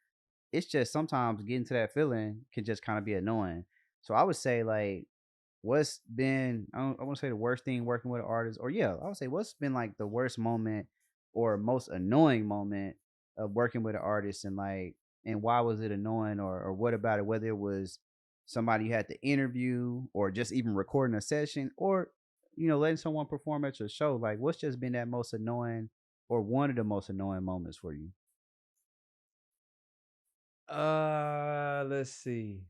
A: It's just sometimes getting to that feeling can just kind of be annoying. So I would say like what's been I want to say the worst thing working with an artist, or yeah, I would say what's been like the worst moment or most annoying moment of working with an artist, and like and why was it annoying, or what about it, whether it was somebody you had to interview or just even recording a session, or letting someone perform at your show. Like what's just been that most annoying or one of the most annoying moments for you?
B: Let's see.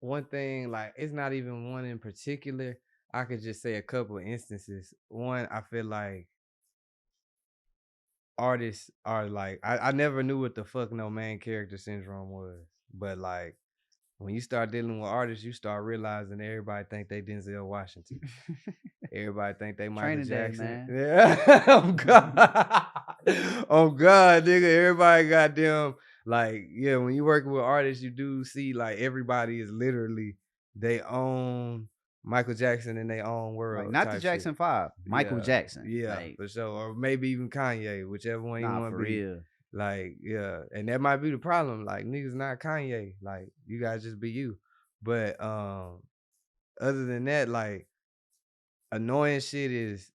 B: One thing, like it's not even one in particular. I could just say a couple of instances. One, I feel like artists are like I never knew what the fuck no main character syndrome was. But like when you start dealing with artists, you start realizing everybody think they Denzel Washington. Everybody think they Michael
A: Training day,
B: Jackson.
A: man.
B: Yeah. Oh God. Oh God, nigga. Everybody goddamn like, yeah, when you working with artists, you do see like everybody is literally they own Michael Jackson in their own
A: Like
B: world
A: not the
B: type shit.
A: Jackson 5, Michael
B: Yeah,
A: Jackson.
B: yeah,
A: Like
B: for sure. Or maybe even Kanye, whichever one you
A: nah,
B: want
A: for
B: to be.
A: real.
B: Like, yeah. And that might be the problem. Like, niggas not Kanye. Like, you guys just be you. But other than that, like annoying shit is,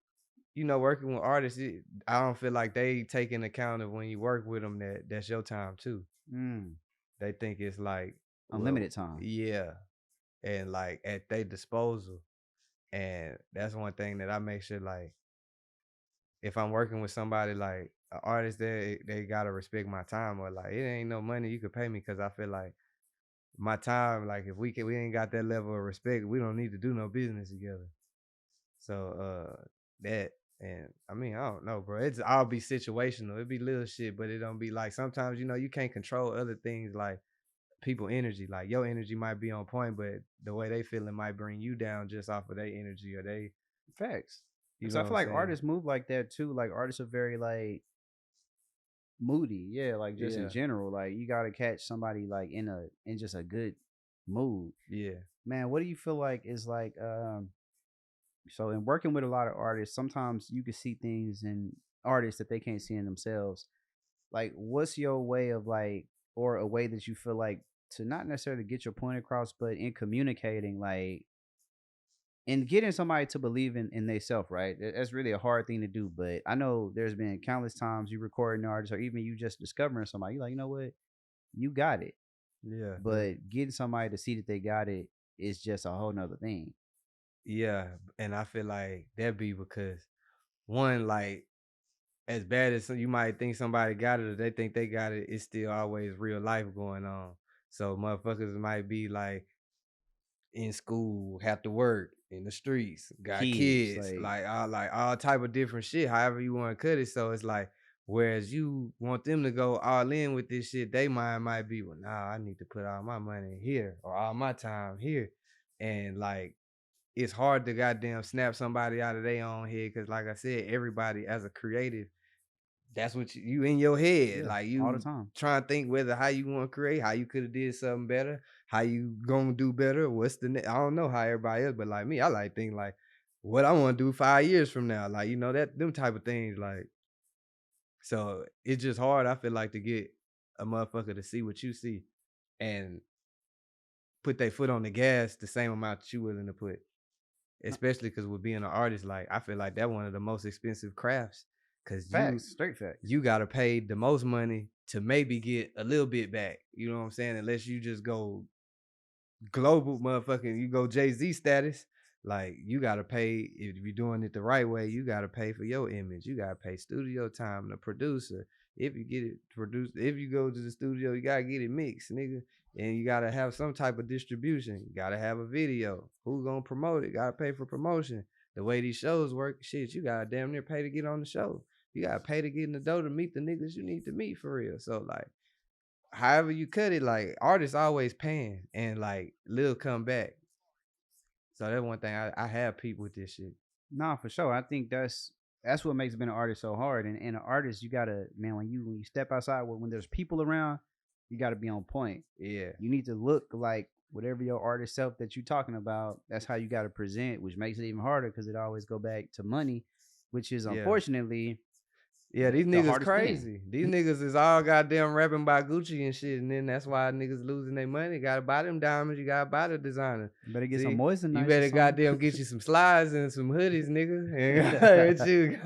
B: working with artists, I don't feel like they take into account of when you work with them that's your time too.
A: Mm,
B: They think it's like, well,
A: unlimited time.
B: yeah, and like at their disposal. And that's one thing that I make sure, like, if I'm working with somebody like an artist, they gotta respect my time, or like it ain't no money you could pay me because I feel like my time, like if we ain't got that level of respect, we don't need to do no business together. So that, and I mean, I don't know, bro. It's all be situational. It be little shit, but it don't be like sometimes, you can't control other things like people energy. Like your energy might be on point, but the way they feeling might bring you down just off of their energy, or they,
A: Facts.
B: you
A: So
B: know
A: I
B: what
A: feel
B: I'm
A: like
B: saying?
A: artists move like that too. Like artists are very like moody. Yeah, like just in
B: Yeah,
A: general. Like you gotta catch somebody like in just a good mood.
B: yeah,
A: Man, what do you feel like is like so in working with a lot of artists, sometimes you can see things in artists that they can't see in themselves. Like what's your way of like, or a way that you feel like to not necessarily get your point across, but in communicating, like and getting somebody to believe in themselves, right? That's really a hard thing to do. But I know there's been countless times you record an artist, or even you just discovering somebody, you're like, you know what, you got it.
B: yeah, yeah,
A: But getting somebody to see that they got it is just a whole nother thing.
B: yeah. And I feel like that be because one, like as bad as you might think somebody got it or they think they got it, it's still always real life going on. So motherfuckers might be like in school, have to work in the streets, got
A: Kids,
B: kids,
A: like
B: like all type of different shit, however you want to cut it. So it's like, whereas you want them to go all in with this shit, they mind might be, well, nah, I need to put all my money here or all my time here. And like it's hard to goddamn snap somebody out of their own head because like I said, everybody as a creative, that's what you in your head.
A: yeah,
B: Like
A: all the
B: you
A: time.
B: trying to think whether how you want to create, how you could have did something better, how you gonna do better. What's I don't know how everybody else, but like me, I like think like what I want to do 5 years from now. Like, that them type of things. Like, so it's just hard, I feel like, to get a motherfucker to see what you see and put their foot on the gas the same amount that you willing to put.
A: No,
B: Especially because with being an artist, like I feel like that one of the most expensive crafts. Cause
A: facts, straight facts.
B: you gotta pay the most money to maybe get a little bit back. You know what I'm saying? Unless you just go global motherfucking, you go Jay-Z status. Like you gotta pay, if you're doing it the right way, you gotta pay for your image. You gotta pay studio time, the producer. If you get it produced, if you go to the studio, you gotta get it mixed, nigga. And you gotta have some type of distribution. You gotta have a video. Who gonna promote it? Gotta pay for promotion. The way these shows work, shit, you gotta damn near pay to get on the show. You gotta pay to get in the door to meet the niggas you need to meet for real. So like, however you cut it, like artists always paying and like Lil come back. So that's one thing I have people with this shit.
A: Nah, for sure. I think that's what makes being an artist so hard. And an artist, you gotta, man, when you step outside, when there's people around, you gotta be on point.
B: Yeah.
A: You need to look like whatever your artist self that you're talking about. That's how you gotta present, which makes it even harder because it always go back to money, which is
B: Yeah.
A: unfortunately
B: Yeah, these
A: the
B: niggas
A: hardest thing.
B: crazy. These niggas is all goddamn rapping by Gucci and shit, and then that's why niggas losing their money. Gotta buy them diamonds. You gotta buy the designer.
A: You better get some
B: See,
A: moisture.
B: you better goddamn get you some slides and some hoodies, nigga. And you,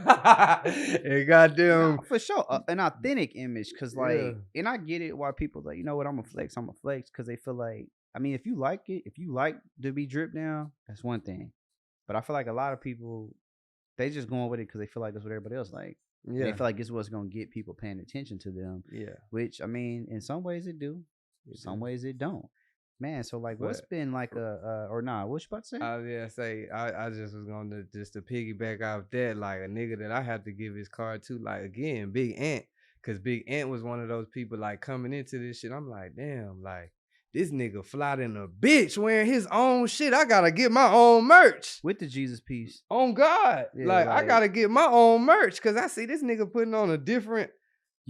B: and goddamn,
A: Nah, for sure, an authentic image. Cause
B: yeah,
A: like, and I get it why people like, you know what, I'm a flex. I'm a flex because they feel like, I mean, if you like it, if you like to be dripped down, that's one thing. But I feel like a lot of people, they just going with it because they feel like that's what everybody else like. And they
B: yeah,
A: feel like it's what's gonna get people paying attention to them.
B: yeah.
A: Which I mean, in some ways it do, in some ways it don't. Man, so like, what's
B: But
A: been like or nah? What you about to say?
B: I was gonna say I just was gonna just to piggyback off that, like a nigga that I have to give his card to, like again, Big Ant, cause Big Ant was one of those people like coming into this shit. I'm like, damn, like this nigga fly than a bitch wearing his own shit. I gotta get my own merch.
A: With the Jesus piece,
B: On God,
A: yeah,
B: like I gotta get my own merch, cause I see this nigga putting on a different.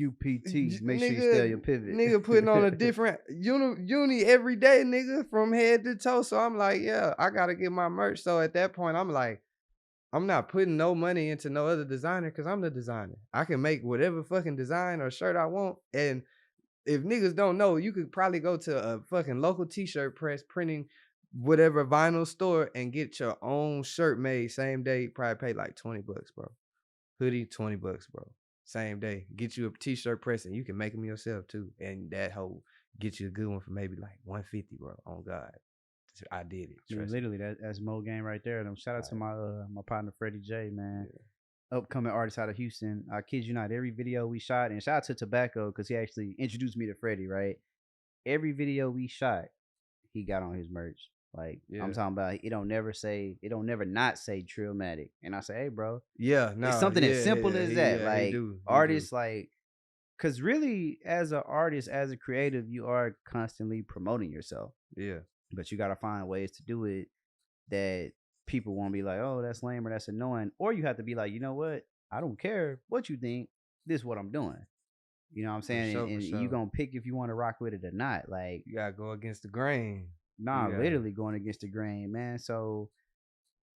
A: UPT. Make sure you stay your pivot.
B: Nigga putting on a different uni every day, nigga, from head to toe. So I'm like, yeah, I gotta get my merch. So at that point, I'm like, I'm not putting no money into no other designer because I'm the designer. I can make whatever fucking design or shirt I want. And if niggas don't know, you could probably go to a fucking local t-shirt press printing whatever vinyl store and get your own shirt made same day. Probably pay like $20, bro. Hoodie, $20, bro. Same day. Get you a t-shirt press and you can make them yourself too. And that whole get you a good one for maybe like $150, bro. On God. I did it.
A: Yeah,
B: Trust
A: literally, that's Mo game right there. And shout out to my partner Freddie J, man, upcoming artist out of Houston. I kid you not, every video we shot, and shout out to Tobacco because he actually introduced me to Freddie. Right, every video we shot, he got on his merch. Like I'm talking about, it don't never not say Trillmatic. And I say, hey, bro,
B: Yeah, no,
A: it's something as
B: yeah,
A: simple
B: yeah,
A: as
B: he,
A: that.
B: yeah, he
A: Like
B: do.
A: artists, like, cause really, as an artist, as a creative, you are constantly promoting yourself.
B: Yeah.
A: But you gotta find ways to do it that people won't be like, oh, that's lame or that's annoying. Or you have to be like, you know what? I don't care what you think. This is what I'm doing. You know what I'm
B: For
A: saying?
B: sure,
A: And
B: for
A: you
B: sure.
A: gonna pick if you want to rock with it or not. Like,
B: You gotta go against the grain.
A: nah,
B: You gotta,
A: literally going against the grain, man. So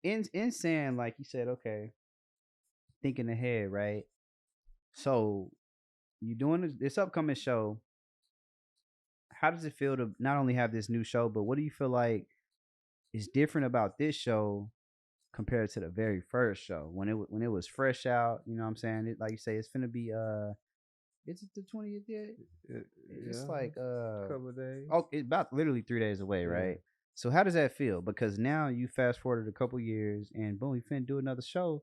A: in saying, like you said, okay, thinking ahead, right? So you doing this upcoming show. How does it feel to not only have this new show, but what do you feel like is different about this show compared to the very first show when it was fresh out? You know what I'm saying? It, like you say, it's gonna be is it the 20th yet? It's
B: yeah,
A: like
B: couple of days.
A: oh, it's about literally 3 days away,
B: Yeah.
A: right? So how does that feel? Because now you fast forwarded a couple years and boom, you finna do another show.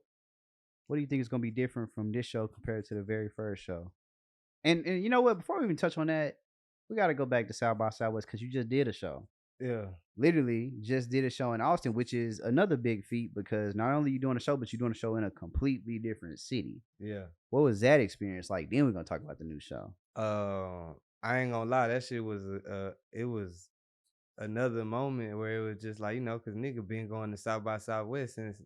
A: What do you think is gonna be different from this show compared to the very first show? And you know what? Before we even touch on that, we gotta go back to South by Southwest because you just did a show.
B: Yeah.
A: Literally just did a show in Austin, which is another big feat because not only you doing a show, but you're doing a show in a completely different city.
B: Yeah.
A: What was that experience like? Then we're gonna talk about the new show.
B: I ain't gonna lie, that shit was it was another moment where it was just like, cause nigga been going to South by Southwest since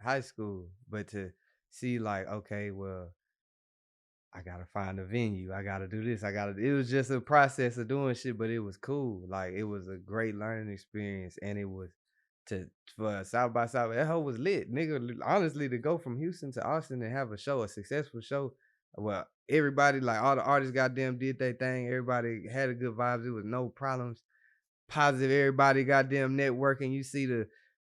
B: high school. But to see like, okay, well, I gotta find a venue. I gotta do this. It was just a process of doing shit, but it was cool. Like it was a great learning experience. And it was for South by South. That hoe was lit. Nigga, honestly, to go from Houston to Austin and have a successful show. Well, everybody, like all the artists goddamn did their thing. Everybody had a good vibes. It was no problems. Positive, everybody goddamn networking. You see the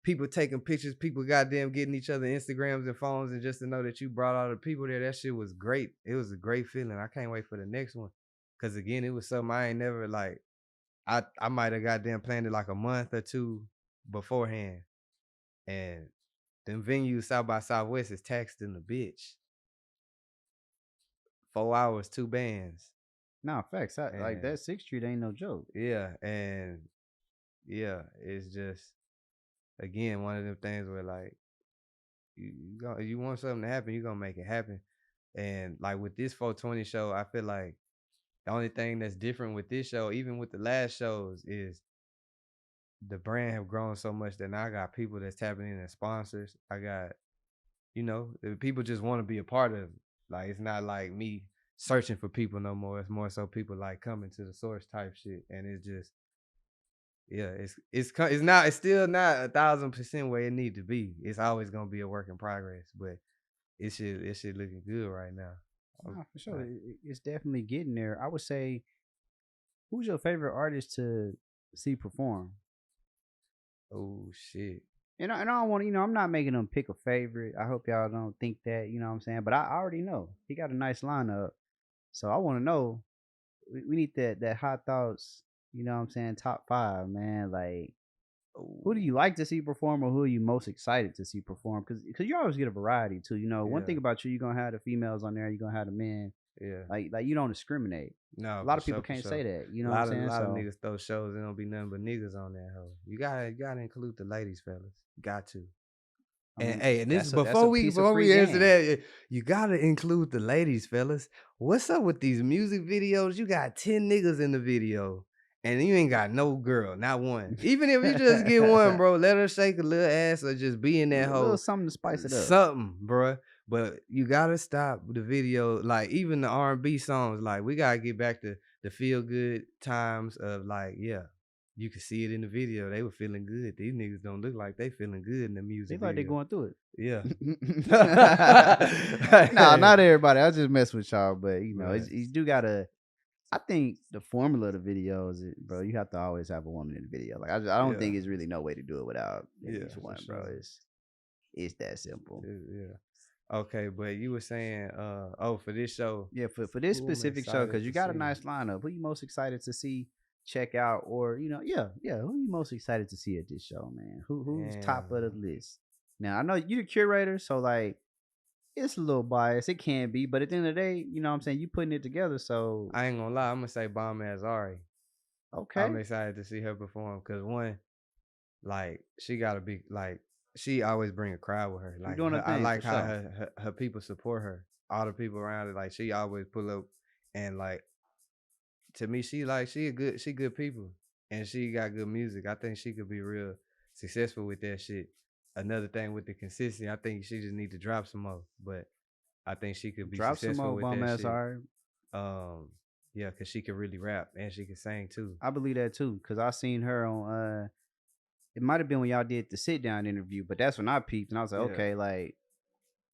B: people taking pictures, people goddamn getting each other Instagrams and phones, and just to know that you brought all the people there, that shit was great. It was a great feeling. I can't wait for the next one. Cause again, it was something I ain't never like. I might have goddamn planned it like a month or two beforehand. And them venues South by Southwest is taxed in the bitch. 4 hours, 2 bands.
A: Nah, facts. Like
B: And
A: that 6th Street ain't no joke.
B: yeah, and yeah, it's just again one of them things where like you want something to happen, you gonna make it happen. And like with this 420 show, I feel like the only thing that's different with this show, even with the last shows, is the brand have grown so much that now I got people that's tapping in as sponsors. I got, the people just want to be a part of it. Like it's not like me searching for people no more. It's more so people like coming to the source type shit. And it's just, yeah, it's still not 1,000% where it need to be. It's always gonna be a work in progress, but it should looking good right now.
A: Nah, for sure.
B: Like,
A: It's definitely getting there. I would say, who's your favorite artist to see perform?
B: oh shit.
A: And I don't want to, I'm not making them pick a favorite. I hope y'all don't think that, you know what I'm saying? But I already know he got a nice lineup. So I want to know, we need that hot thoughts, you know what I'm saying? Top 5, man. Like, who do
B: Oh
A: you like to see perform, or who are you most excited to see perform? Because you always get a variety too. One
B: yeah,
A: thing about you, you're gonna have the females on there, you're gonna have the men.
B: yeah.
A: Like you don't discriminate. A
B: No,
A: lot
B: for
A: of people
B: sure, for
A: can't
B: sure.
A: say that. You
B: A
A: know what I'm
B: lot of a
A: saying?
B: lot of
A: So
B: niggas throw shows. There don't be nothing but niggas on that hoe. You gotta include the ladies, fellas. Got to.
A: I
B: And
A: mean,
B: hey, and this is
A: that's a
B: before we
A: piece of
B: before
A: free
B: we answer
A: game.
B: that, you gotta include the ladies, fellas. What's up with these music videos? You got 10 niggas in the video, and you ain't got no girl, not one. Even if you just get one, bro, let her shake a little ass or just be in that
A: Little
B: hoe,
A: something to spice it up.
B: something, bro. But you gotta stop the video, like even the R&B songs. Like we gotta get back to the feel good times of like, yeah, you can see it in the video. They were feeling good. These niggas don't look like they feeling good in the
A: They
B: music
A: like they
B: video.
A: going through
B: Yeah.
A: it. No, not everybody. I just mess with y'all, but
B: Right.
A: you do gotta. I think the formula of the videos, bro, you have to always have a woman in the video. Like I don't
B: Yeah.
A: think it's really no way to do it without at
B: Yeah,
A: least
B: for
A: one, bro.
B: sure.
A: It's that simple.
B: Yeah. Okay, but you were saying, for this show,
A: Yeah, for this
B: who am
A: specific show,
B: excited
A: because you
B: to
A: got a
B: see?
A: nice lineup. Who you most excited to see check out, or yeah, who you most excited to see at this show, man? Who's top of the
B: Damn.
A: list? Now I know you're the curator, so like it's a little biased. It can be, but at the end of the day, you know what I'm saying, you putting it together. So
B: I ain't gonna lie, I'm gonna say Bomb Ass Ari. I'm
A: okay,
B: excited to see her perform because one, like she gotta be like she always bring a crowd with her.
A: you're
B: Like
A: doing a
B: I
A: thing for
B: like how
A: sure.
B: her people support her. All the people around her, like she always pull up and like to me, she good people and she got good music. I think she could be real successful with that shit. Another thing with the consistency, I think she just need to drop some more. But I think she could be
A: Drop some
B: successful
A: more
B: with
A: bum
B: that
A: ass
B: shit.
A: hard.
B: Um, yeah, cause she can really rap and she can sing too.
A: I believe that too, cause I seen her on. It might have been when y'all did the sit down interview, but that's when I peeped and I was like,
B: Yeah,
A: okay, like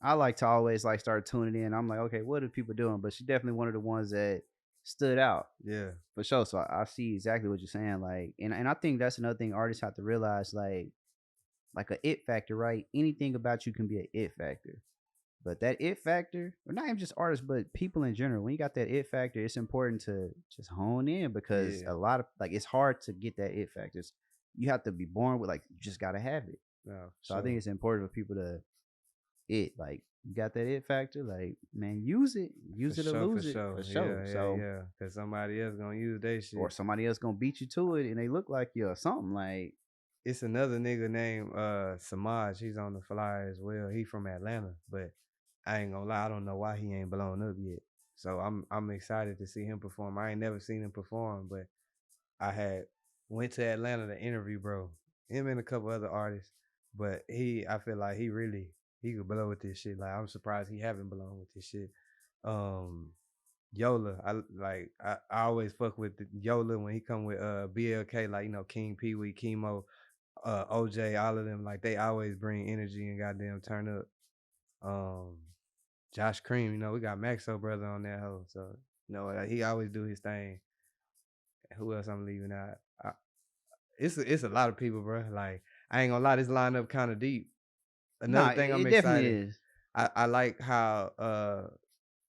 A: I like to always like start tuning in. I'm like, okay, what are people doing? But she definitely one of the ones that stood out
B: yeah,
A: for sure. So I see exactly what you're saying. Like, and I think that's another thing artists have to realize, like a it factor, right? Anything about you can be an it factor. But that it factor, or not even just artists, but people in general, when you got that it factor, it's important to just hone in because
B: yeah.
A: a lot of like it's hard to get that it factor. You have to be born with like you just gotta have it.
B: No,
A: So I think
B: sure.
A: it's important for people to like you got that it factor, like man,
B: For
A: use it or
B: sure, for
A: lose it for
B: sure.
A: sure.
B: Yeah, yeah,
A: So
B: yeah. Cause somebody else gonna use that
A: or
B: shit.
A: somebody else gonna beat you to it and they look like you or something like
B: It's another nigga named Samaj. He's on the flyer as well. He from Atlanta, but I ain't gonna lie, I don't know why he ain't blown up yet. So I'm excited to see him perform. I ain't never seen him perform, but I had went to Atlanta to interview bro. Him and a couple other artists. But I feel like he could blow with this shit. Like I'm surprised he haven't blown with this shit. Um Yola, I always fuck with Yola when he come with BLK, like King Pee Wee, Chemo, OJ, all of them, like they always bring energy and goddamn turn up. Um, Josh Cream, we got Maxo brother on that hoe, so he always do his thing. Who else I'm leaving out? It's a lot of people, bro. Like I ain't gonna lie, this lineup kind of deep. Another
A: nah,
B: thing
A: it
B: I'm
A: definitely
B: excited.
A: is.
B: I like how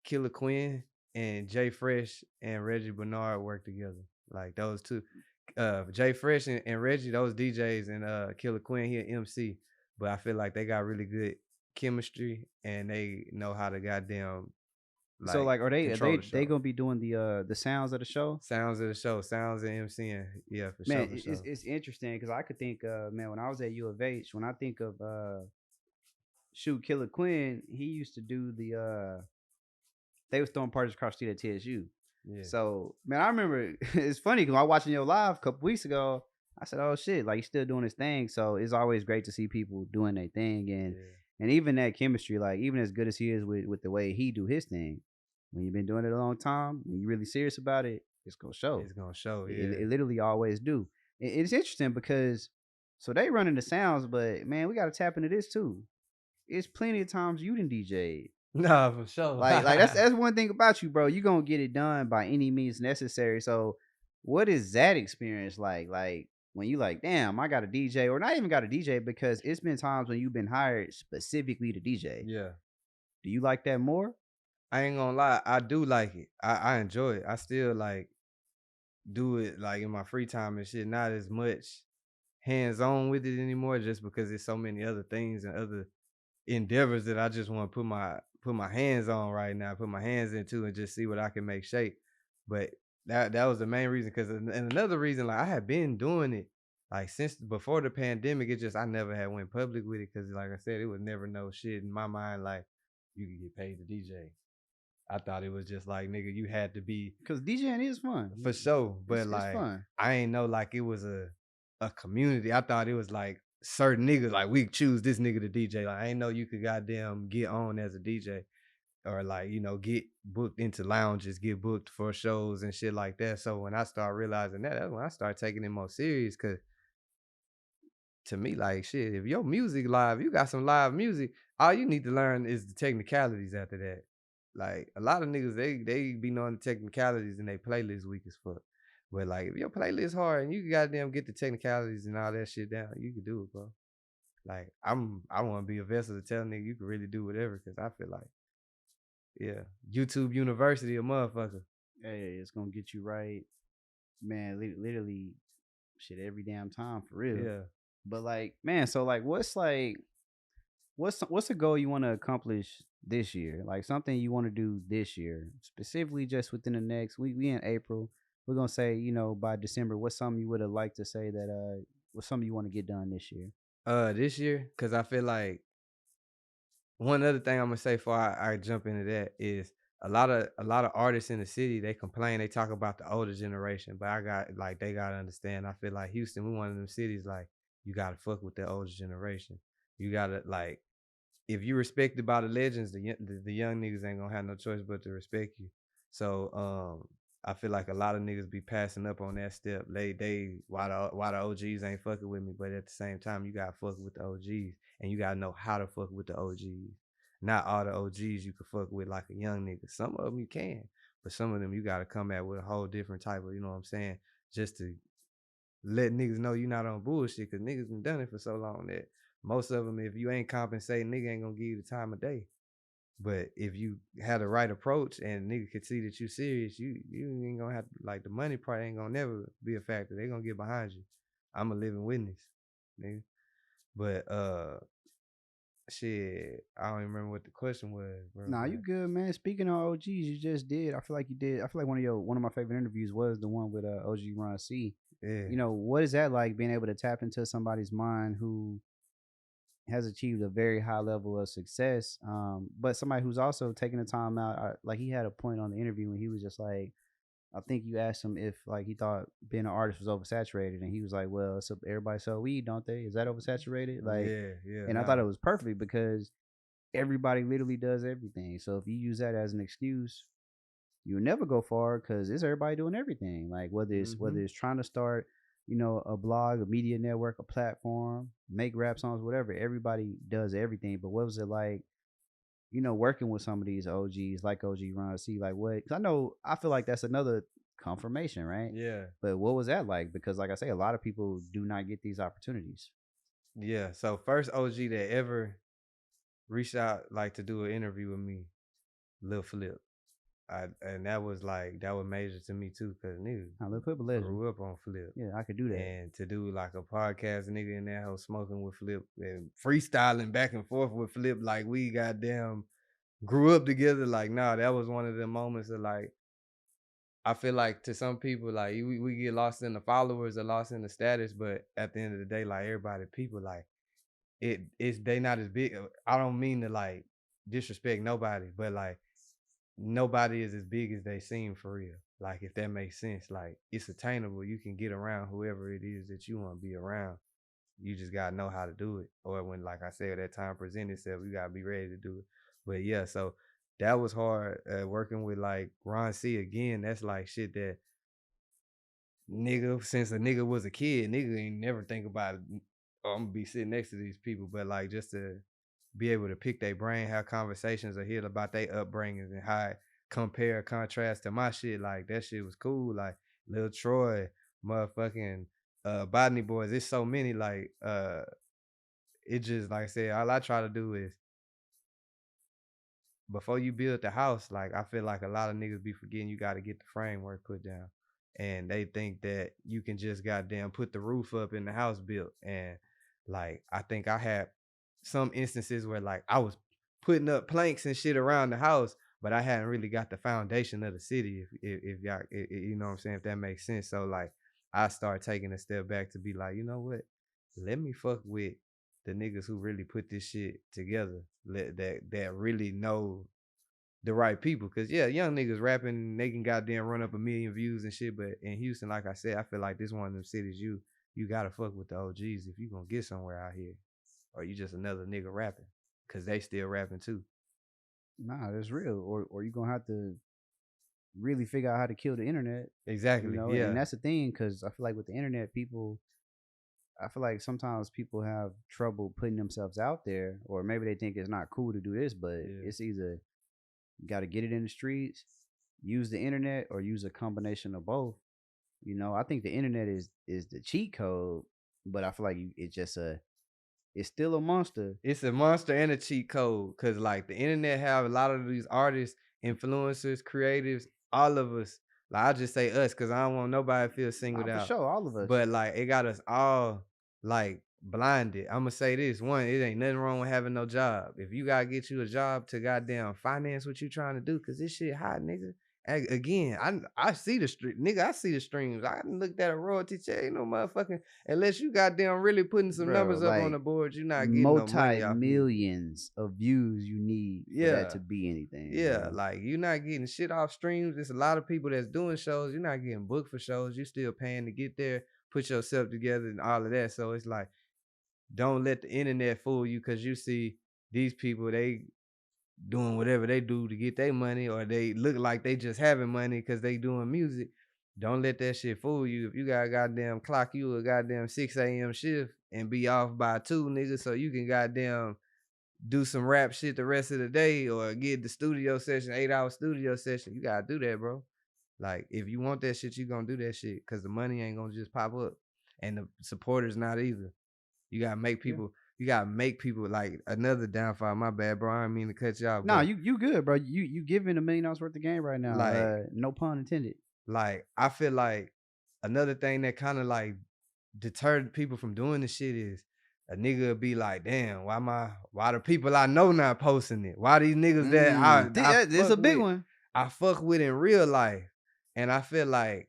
B: Killer Quinn and Jay Fresh and Reggie Bernard work together. Like those two. Jay Fresh and Reggie, those DJs, and Killer Quinn, he an MC. But I feel like they got really good chemistry and they know how to goddamn
A: So
B: like
A: like, are
B: control the
A: they
B: show.
A: gonna be doing the sounds of the show?
B: Sounds of the show, sounds and MCing. Yeah, for sure,
A: Man,
B: for sure.
A: it's interesting because I could think, man, when I was at U of H, when I think of shoot Killer Quinn, he used to do they was throwing parties across the street at TSU.
B: Yeah,
A: So man, I remember it's funny because I was watching your live a couple weeks ago. I said, "Oh shit, like he's still doing his thing." So it's always great to see people doing their thing,
B: yeah.
A: and even that chemistry, like even as good as he is with the way he do his thing, when you've been doing it a long time, when you're really serious about it, it's gonna show.
B: It's gonna show.
A: It
B: Yeah.
A: literally always do. It's interesting because so they running the sounds, but man, we got to tap into this too. It's plenty of times you didn't DJ.
B: No, for sure.
A: Like that's one thing about you, bro. You gonna get it done by any means necessary. So, what is that experience like? Like when you like, damn, I got a DJ, or not even got a DJ because it's been times when you've been hired specifically to DJ.
B: Yeah.
A: Do you like that more?
B: I ain't gonna lie, I do like it. I enjoy it. I still like do it like in my free time and shit. Not as much hands on with it anymore, just because there's so many other things and other endeavors that I just want to put my hands on right now, put my hands into and just see what I can make shape. But that was the main reason. Cause and another reason, like I had been doing it like since before the pandemic. It just I never had went public with it because like I said, it was never no shit in my mind like you could get paid to DJ. I thought it was just like nigga, you had to be
A: Because DJing is fun.
B: for sure. But
A: It's
B: like
A: fun.
B: I ain't know like it was a community. I thought it was like certain niggas, like we choose this nigga to DJ. Like I ain't know you could goddamn get on as a DJ or like, you know, get booked into lounges, get booked for shows and shit like that. So when I started realizing that, that's when I started taking it more serious. Cause to me, like shit, if your music live, you got some live music, all you need to learn is the technicalities after that. Like a lot of niggas, they be knowing the technicalities and they playlist weak as fuck. But like if your playlist hard and you goddamn get the technicalities and all that shit down, you can do it, bro. Like I want to be a vessel to tell nigga you can really do whatever because I feel like yeah, YouTube University a motherfucker.
A: Hey, it's gonna get you right, man. Literally, shit every damn time for real.
B: Yeah.
A: But like, man, so like, what's a goal you want to accomplish this year? Like something you want to do this year, specifically just within the next week. We in April. We're gonna say, by December. What's something you would have liked to say that what's something you want to get done this year?
B: This year, cause I feel like one other thing I'm gonna say before I jump into that is a lot of artists in the city they complain they talk about the older generation, but I got like they gotta understand. I feel like Houston, we one of them cities like you gotta fuck with the older generation. You gotta like if you respected by the legends, the young niggas ain't gonna have no choice but to respect you. So I feel like a lot of niggas be passing up on that step. They why the OGs ain't fucking with me, but at the same time you gotta fuck with the OGs and you gotta know how to fuck with the OGs. Not all the OGs you can fuck with like a young nigga. Some of them you can, but some of them you gotta come at with a whole different type of, you know what I'm saying, just to let niggas know you not on bullshit because niggas been done it for so long that most of them, if you ain't compensating, nigga ain't gonna give you the time of day. But if you had the right approach and nigga could see that you serious, you ain't gonna have like the money part ain't gonna never be a factor. They gonna get behind you. I'm a living witness, nigga. But shit, I don't even remember what the question was, bro.
A: Nah, you
B: But
A: good, man. Speaking of OGs, you just did. I feel like you did. I feel like one of my favorite interviews was the one with OG Ron C.
B: yeah,
A: What is that like being able to tap into somebody's mind who has achieved a very high level of success, but somebody who's also taking the time out. Like he had a point on the interview when he was just like, I think you asked him if like he thought being an artist was oversaturated, and he was like, "Well, so everybody sell weed, don't they? Is that oversaturated?" Like,
B: yeah, yeah,
A: and I thought
B: nah,
A: it was perfect because everybody literally does everything. So if you use that as an excuse, you'll never go far because it's everybody doing everything. Like whether
B: mm-hmm,
A: it's trying to start, a blog, a media network, a platform, make rap songs, whatever. Everybody does everything. But what was it like, working with some of these OGs like OG Ron C? Like what? 'Cause I feel like that's another confirmation, right?
B: yeah,
A: But what was that like? Because like I say, a lot of people do not get these opportunities.
B: yeah. So first OG that ever reached out like to do an interview with me, Lil Flip. And that was like that was major to me too, cause nigga
A: I live Flip a legend.
B: grew up on Flip.
A: Yeah, I could do that.
B: And to do like a podcast, nigga in that house smoking with Flip and freestyling back and forth with Flip like we goddamn grew up together. Like, nah, that was one of the moments of like, I feel like to some people, like we get lost in the followers or lost in the status, but at the end of the day, like everybody, people like it's they not as big. I don't mean to like disrespect nobody, but like nobody is as big as they seem for real. Like if that makes sense, like it's attainable. You can get around whoever it is that you want to be around. You just gotta know how to do it. Or when, like I said, that time presents itself, you gotta be ready to do it. But yeah, so that was hard. Working with like Ron C again. That's like shit that nigga, since a nigga was a kid, nigga ain't never think about it. Oh, I'm gonna be sitting next to these people, but like just to be able to pick their brain, have conversations or hear about their upbringings and how it compare, contrast to my shit. Like that shit was cool. Like Lil Troy, motherfucking Botany Boys. It's so many. Like it just like I said, all I try to do is before you build the house, like I feel like a lot of niggas be forgetting you got to get the framework put down, and they think that you can just goddamn put the roof up and the house built. And like I think I had some instances where like I was putting up planks and shit around the house, but I hadn't really got the foundation of the city. If y'all, you know what I'm saying, if that makes sense. So like I start taking a step back to be like, you know what, let me fuck with the niggas who really put this shit together, that really know the right people. Cause yeah, young niggas rapping, they can goddamn run up 1 million views and shit. But in Houston, like I said, I feel like this one of them cities you gotta fuck with the OGs if you gonna get somewhere out here, or you just another nigga rapping, cause they still rapping too.
A: Nah, that's real. Or you gonna have to really figure out how to kill the internet, you
B: Exactly.
A: know. And
B: Yeah.
A: that's the thing, because I feel like with the internet, people, I feel like sometimes people have trouble putting themselves out there, or maybe they think it's not cool to do this, but
B: Yeah.
A: it's either you got to get it in the streets, use the internet, or use a combination of both. You know, I think the internet is the cheat code, but I feel like it's just it's still a monster.
B: It's a monster and a cheat code, because like the internet have a lot of these artists, influencers, creatives, all of us. Like I just say us because I don't want nobody to feel singled
A: Nah, for
B: out.
A: sure, all of us.
B: But like it got us all like blinded. I'm gonna say this: one, it ain't nothing wrong with having no job. If you gotta get you a job to goddamn finance what you trying to do, cause this shit hot, nigga. Again, I see the street, nigga. I see the streams. I done looked at a royalty check, ain't no motherfucking, unless you goddamn really putting some
A: Bro,
B: numbers up on the
A: like
B: board, you're not getting no money off me.
A: multi-millions of views you need for that
B: Yeah.
A: to be anything,
B: Yeah,
A: bro.
B: like you're not getting shit off streams. There's a lot of people that's doing shows. You're not getting booked for shows. You still paying to get there, put yourself together, and all of that. So it's like, don't let the internet fool you, because you see these people, they doing whatever they do to get their money, or they look like they just having money because they doing music. Don't let that shit fool you. If you got a goddamn clock you a goddamn 6 a.m. shift and be off by 2, niggas, so you can goddamn do some rap shit the rest of the day, or get the studio session, 8-hour studio session. You gotta do that, bro. Like if you want that shit, you gonna do that shit, because the money ain't gonna just pop up, and the supporters not either. You gotta make
A: Yeah.
B: people. You gotta make people, like another downfall. My bad, bro. I didn't mean to cut you off,
A: Nah,
B: but
A: you good, bro. You giving $1 million worth of game right now.
B: like
A: No pun intended.
B: I feel like another thing that kind of like deterred people from doing the shit is a nigga be like, damn, why the people I know not posting it? Why these niggas that
A: It's a big one.
B: I fuck with in real life? And I feel like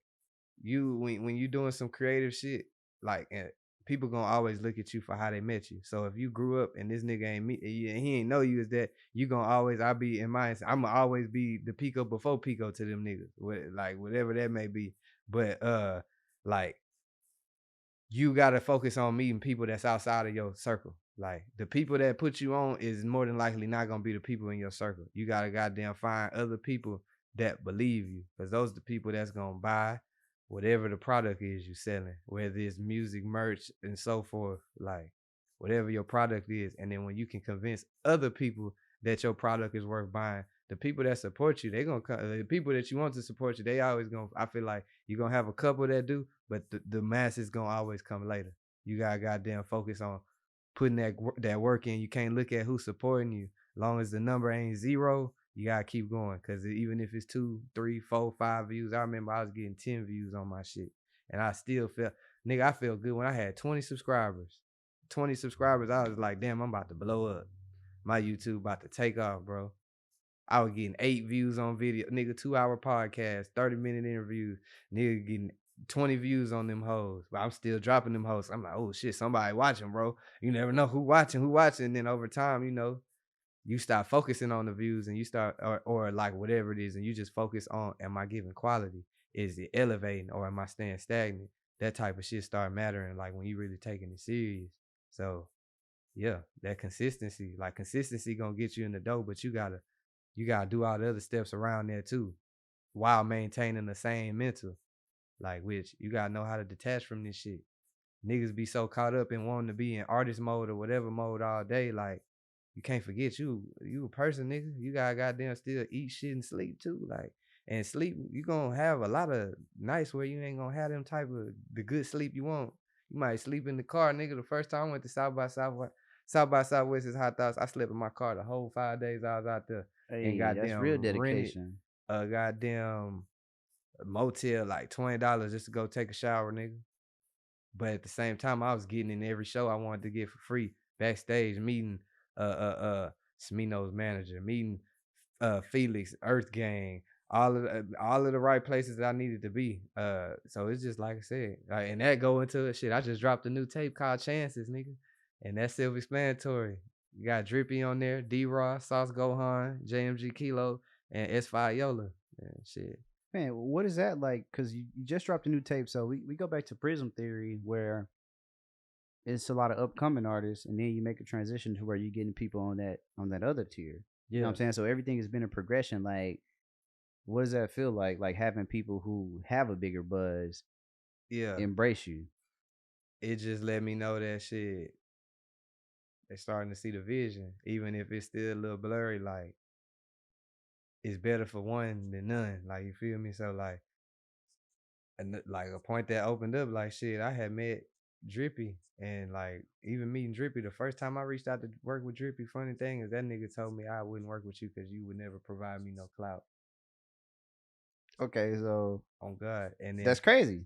B: you when you doing some creative shit, like people gonna always look at you for how they met you. So if you grew up and this nigga ain't me and he ain't know you as that, you gonna always, I be in mind, I'm gonna always be the Pico before Pico to them niggas, like whatever that may be. But like you gotta focus on meeting people that's outside of your circle. Like the people that put you on is more than likely not gonna be the people in your circle. You gotta goddamn find other people that believe you, because those are the people that's gonna buy whatever the product is you selling, whether it's music, merch, and so forth. Like whatever your product is, and then when you can convince other people that your product is worth buying, the people that support you, they gonna come. The people that you want to support you, they always gonna. I feel like you're gonna have a couple that do, but the mass is gonna always come later. You gotta goddamn focus on putting that work in. You can't look at who's supporting you. Long as the number ain't 0, you gotta keep going. Cause even if it's 2, 3, 4, 5 views, I remember I was getting 10 views on my shit, and I still felt, nigga, I felt good when I had 20 subscribers. 20 subscribers, I was like, damn, I'm about to blow up. My YouTube about to take off, bro. I was getting 8 views on video. Nigga, 2-hour podcast, 30-minute interviews. Nigga getting 20 views on them hoes. But I'm still dropping them hoes. I'm like, oh shit, somebody watching, bro. You never know who watching. And then over time, you start focusing on the views and you start or like whatever it is, and you just focus on, am I giving quality? Is it elevating or am I staying stagnant? That type of shit start mattering like when you really taking it serious. So yeah, that consistency, like consistency gonna get you in the door, but you gotta do all the other steps around there too, while maintaining the same mental. Like which you gotta know how to detach from this shit. Niggas be so caught up in wanting to be in artist mode or whatever mode all day, like you can't forget you a person, nigga. You gotta goddamn still eat shit and sleep too. Like and sleep, you gonna have a lot of nights where you ain't gonna have them type of the good sleep you want. You might sleep in the car, nigga. The first time I went to South by Southwest is HighThoughts. I slept in my car the whole 5 days I was out there and
A: Hey, that's
B: goddamn
A: real
B: rented
A: dedication.
B: a goddamn motel like $20 just to go take a shower, nigga. But at the same time, I was getting in every show I wanted to get for free. Backstage, meeting Smino's manager, meeting Felix, Earth Gang, all of the right places that I needed to be. So it's just like I said, and that go into it. Shit, I just dropped a new tape called Chances, nigga, and that's self-explanatory. You got Drippy on there, D-Raw, Sauce Gohan, JMG Kilo, and S5 Yola. And shit.
A: Man, what is that like? Because you just dropped a new tape, so we go back to Prism Theory, where it's a lot of upcoming artists, and then you make a transition to where you're getting people on that other tier. You know what I'm
B: Yeah,
A: saying? So everything has been a progression. Like, what does that feel like? Like having people who have a bigger buzz
B: yeah.
A: embrace you.
B: It just let me know that shit. They starting to see the vision, even if it's still a little blurry. Like it's better for one than none. Like you feel me? So like, and like a point that opened up, like shit. I had met Drippy, and like even meeting Drippy, the first time I reached out to work with Drippy, funny thing is that nigga told me I wouldn't work with you because you would never provide me no clout
A: Okay, so
B: on God. And then
A: that's crazy.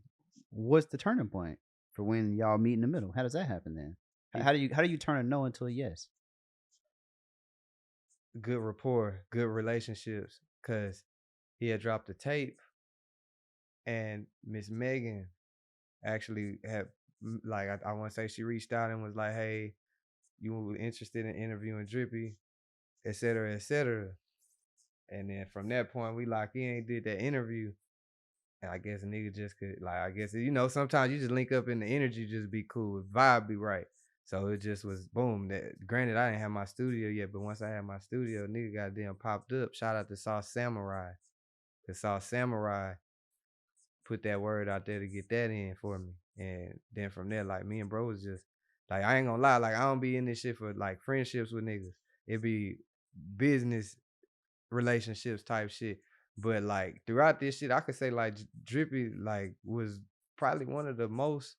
A: What's the turning point for when y'all meet in the middle? How does that happen then?
B: it
A: How do you turn a no into a yes?
B: good rapport, good relationships, cause he had dropped a tape, and Miss Megan actually had like I want to say she reached out and was like, "Hey, you were interested in interviewing Drippy, et cetera, et cetera." And then from that point, we like he ain't did that interview, and I guess a nigga just could like I guess sometimes you just link up and the energy just be cool, vibe be right. So it just was boom. That granted, I didn't have my studio yet, but once I had my studio, nigga goddamn popped up. Shout out to Sauce Samurai, cause Sauce Samurai put that word out there to get that in for me. And then from there, like me and bro was just like I ain't gonna lie, like I don't be in this shit for like friendships with niggas. It be business relationships type shit. But like throughout this shit, I could say like Drippy like was probably one of the most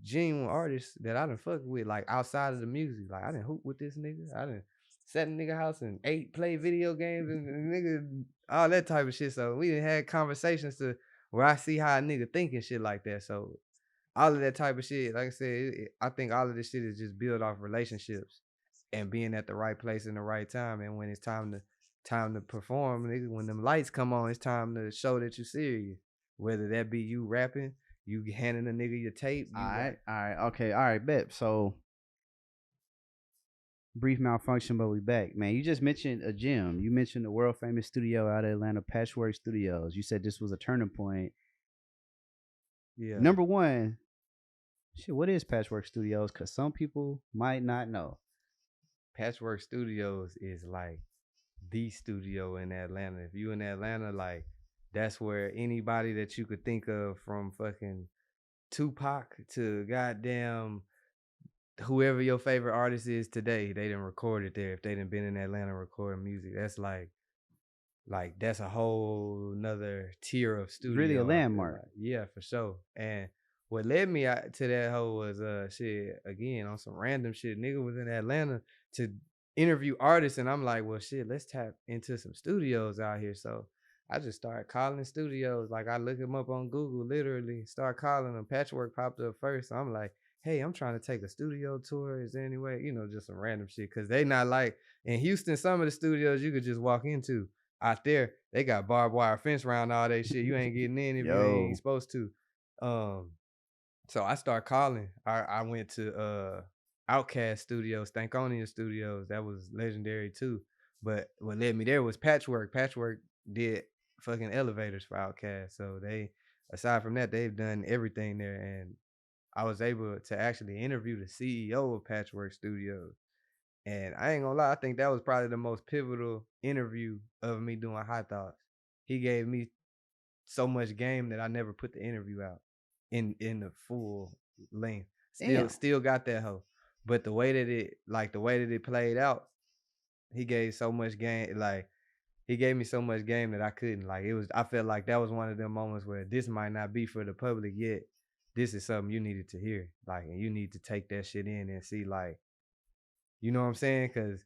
B: genuine artists that I done fuck with, like outside of the music. Like I didn't hoop with this nigga. I didn't sat in nigga house and ate, play video games and nigga all that type of shit. So we done had conversations to where I see how a nigga think and shit like that. So all of that type of shit, like I said, I think all of this shit is just built off relationships and being at the right place in the right time. And when it's time to perform, nigga, when them lights come on, it's time to show that you serious. Whether that be you rapping, you handing a nigga your tape,
A: All
B: you
A: right,
B: like,
A: all right, okay, all right, bet. So brief malfunction, but we back, man. You just mentioned a gym. You mentioned the world famous studio out of Atlanta, Patchwork Studios. You said this was a turning point.
B: yeah.
A: Number one, shit, what is Patchwork Studios? Because some people might not know.
B: Patchwork Studios is like the studio in Atlanta. If you in Atlanta, like that's where anybody that you could think of from fucking Tupac to goddamn whoever your favorite artist is today, they done recorded there. If they done been in Atlanta recording music, that's like that's a whole nother tier of
A: It's really a
B: studio. I feel
A: landmark.
B: like, yeah, for sure. And what led me out to that hoe was shit again on some random shit. Nigga was in Atlanta to interview artists, and I'm like, well, shit, let's tap into some studios out here. So I just started calling studios. Like I look them up on Google, literally start calling them. Patchwork popped up first. So I'm like, hey, I'm trying to take a studio tour. Is there any way, just some random shit? Cause they not like in Houston, some of the studios you could just walk into. Out there, they got barbed wire fence around all that shit. You ain't getting in if you ain't
A: Yo,
B: supposed to. Um, so I start calling. I went to Outcast Studios, Stankonia Studios. That was legendary too. But what led me there was Patchwork. Patchwork did fucking elevators for Outcast. So they, aside from that, they've done everything there. And I was able to actually interview the CEO of Patchwork Studios. And I ain't gonna lie, I think that was probably the most pivotal interview of me doing High Thoughts. He gave me so much game that I never put the interview out in the full length. Still
A: damn.
B: still got that hoe. But the way that it played out, he gave so much game, like he gave me so much game that I couldn't. Like I felt like that was one of them moments where this might not be for the public yet. This is something you needed to hear. Like, and you need to take that shit in and see, like, you know what I'm saying? Cause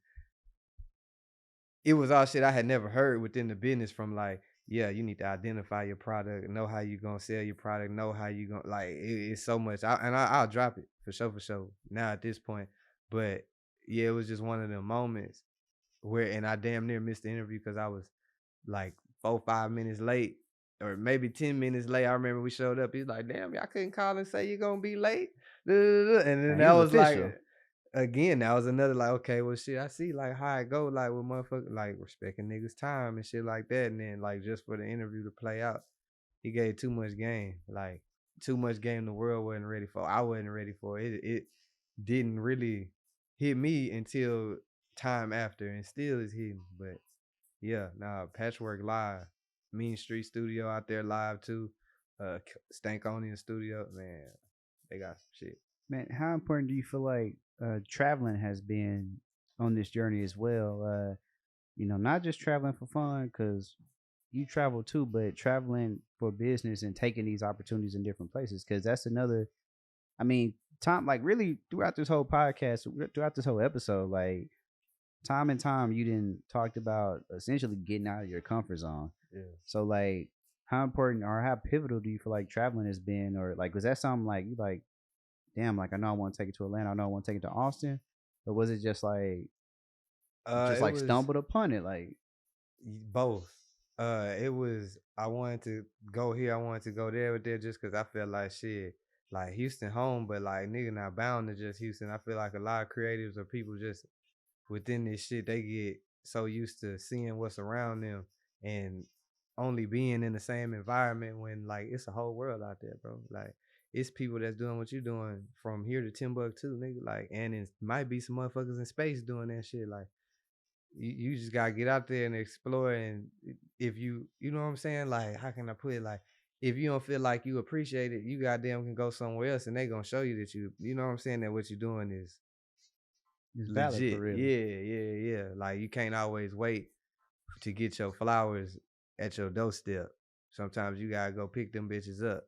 B: it was all shit I had never heard within the business from like, yeah, you need to identify your product, know how you gonna sell your product, know how you gonna like it's so much. I'll drop it for sure now at this point. But yeah, it was just one of them moments where and I damn near missed the interview because I was like 4-5 minutes late. Or maybe 10 minutes late. I remember we showed up. He's like, damn, y'all couldn't call and say you're gonna be late. And then
A: Man, he
B: that
A: was
B: was like
A: official.
B: again, that was another like, okay, well shit, I see like how it go, like with motherfuckers like respecting niggas' time and shit like that. And then like just for the interview to play out, he gave too much game. Like too much game the world wasn't ready for. I wasn't ready for it. It didn't really hit me until time after and still is hitting. But yeah, nah, Patchwork live. Mean Street Studio out there live too. Stankonia Studio, man, they got some shit.
A: Man, how important do you feel like traveling has been on this journey as well? Not just traveling for fun, because you travel too, but traveling for business and taking these opportunities in different places, because that's another. I mean, time like really throughout this whole podcast, throughout this whole episode, like time and time, you didn't talked about essentially getting out of your comfort zone.
B: Yeah.
A: So like, how important or how pivotal do you feel like traveling has been, or like was that something like you like, damn, like I know I want to take it to Atlanta, I know I want to take it to Austin, or was it just
B: It
A: like
B: was
A: stumbled upon it, like
B: both. It was I wanted to go here, I wanted to go there with there just because I felt like shit, like Houston home, but like nigga not bound to just Houston. I feel like a lot of creatives or people just within this shit, they get so used to seeing what's around them and only being in the same environment when like it's a whole world out there, bro. Like it's people that's doing what you're doing from here to Timbuktu, nigga. Like, and it might be some motherfuckers in space doing that shit. Like, you just gotta get out there and explore. And if you know what I'm saying, like, how can I put it? Like, if you don't feel like you appreciate it, you goddamn can go somewhere else, and they gonna show you that you know what I'm saying, that what you're doing is
A: it's valid for
B: legit.
A: real.
B: Yeah. Like you can't always wait to get your flowers at your doorstep. Sometimes you gotta go pick them bitches up.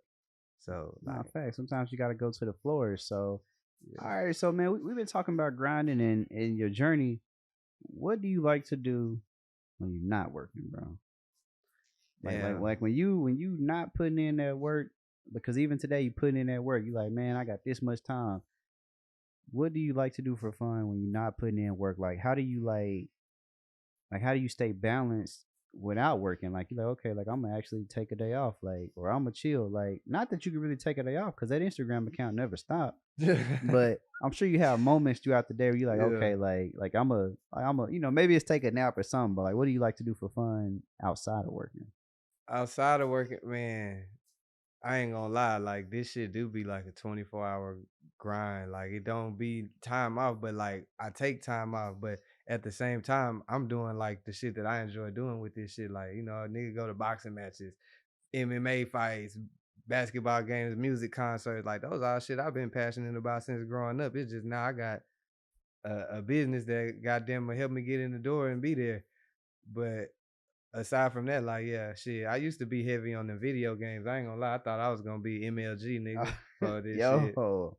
B: So
A: Nah,
B: like,
A: fact. Sometimes you got to go to the floors. So,
B: yeah.
A: all right. So, man, we've been talking about grinding and in your journey. What do you like to do when you're not working, bro?
B: Damn.
A: Like when you not putting in that work, because even today you putting in that work. You like, man, I got this much time. What do you like to do for fun when you're not putting in work? Like, how do you how do you stay balanced without working? Like, you're like, okay, like I'm gonna actually take a day off, like, or I'm gonna chill. Like, not that you can really take a day off because that Instagram account never stopped. But I'm sure you have moments throughout the day where you're like,
B: Yeah.
A: okay, I'm a, maybe it's take a nap or something. But like, what do you like to do for fun outside of working?
B: Outside of working, man, I ain't gonna lie, like this shit do be like a 24-hour grind. Like it don't be time off, but like I take time off, but at the same time, I'm doing like the shit that I enjoy doing with this shit. Like, a nigga go to boxing matches, MMA fights, basketball games, music concerts. Like those all shit I've been passionate about since growing up. It's just now I got a business that goddamn will help me get in the door and be there. But aside from that, like, yeah, shit, I used to be heavy on the video games. I ain't gonna lie, I thought I was gonna be MLG, nigga, for this shit.
A: Yo,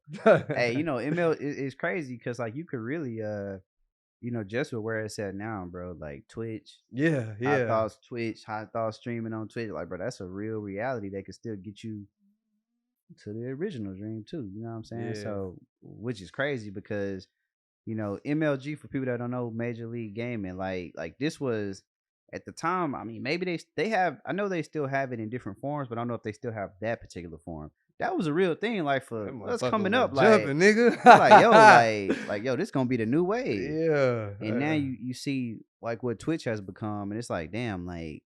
A: hey, ML is crazy because like you could really just with where it's at now, bro. Like Twitch,
B: Yeah,
A: High
B: yeah.
A: Thoughts Twitch, High Thoughts streaming on Twitch. Like, bro, that's a real reality. They could still get you to the original dream too. You know what I'm saying?
B: Yeah.
A: So, which is crazy because MLG, for people that don't know, Major League Gaming, like this was at the time. I mean, maybe they have. I know they still have it in different forms, but I don't know if they still have that particular form. That was a real thing. Like
B: That
A: for us
B: motherfucker
A: coming
B: was
A: up, like
B: jumping, nigga.
A: we're like, yo, like yo, this gonna be the new wave.
B: Yeah.
A: And now you see like what Twitch has become, and it's like, damn, like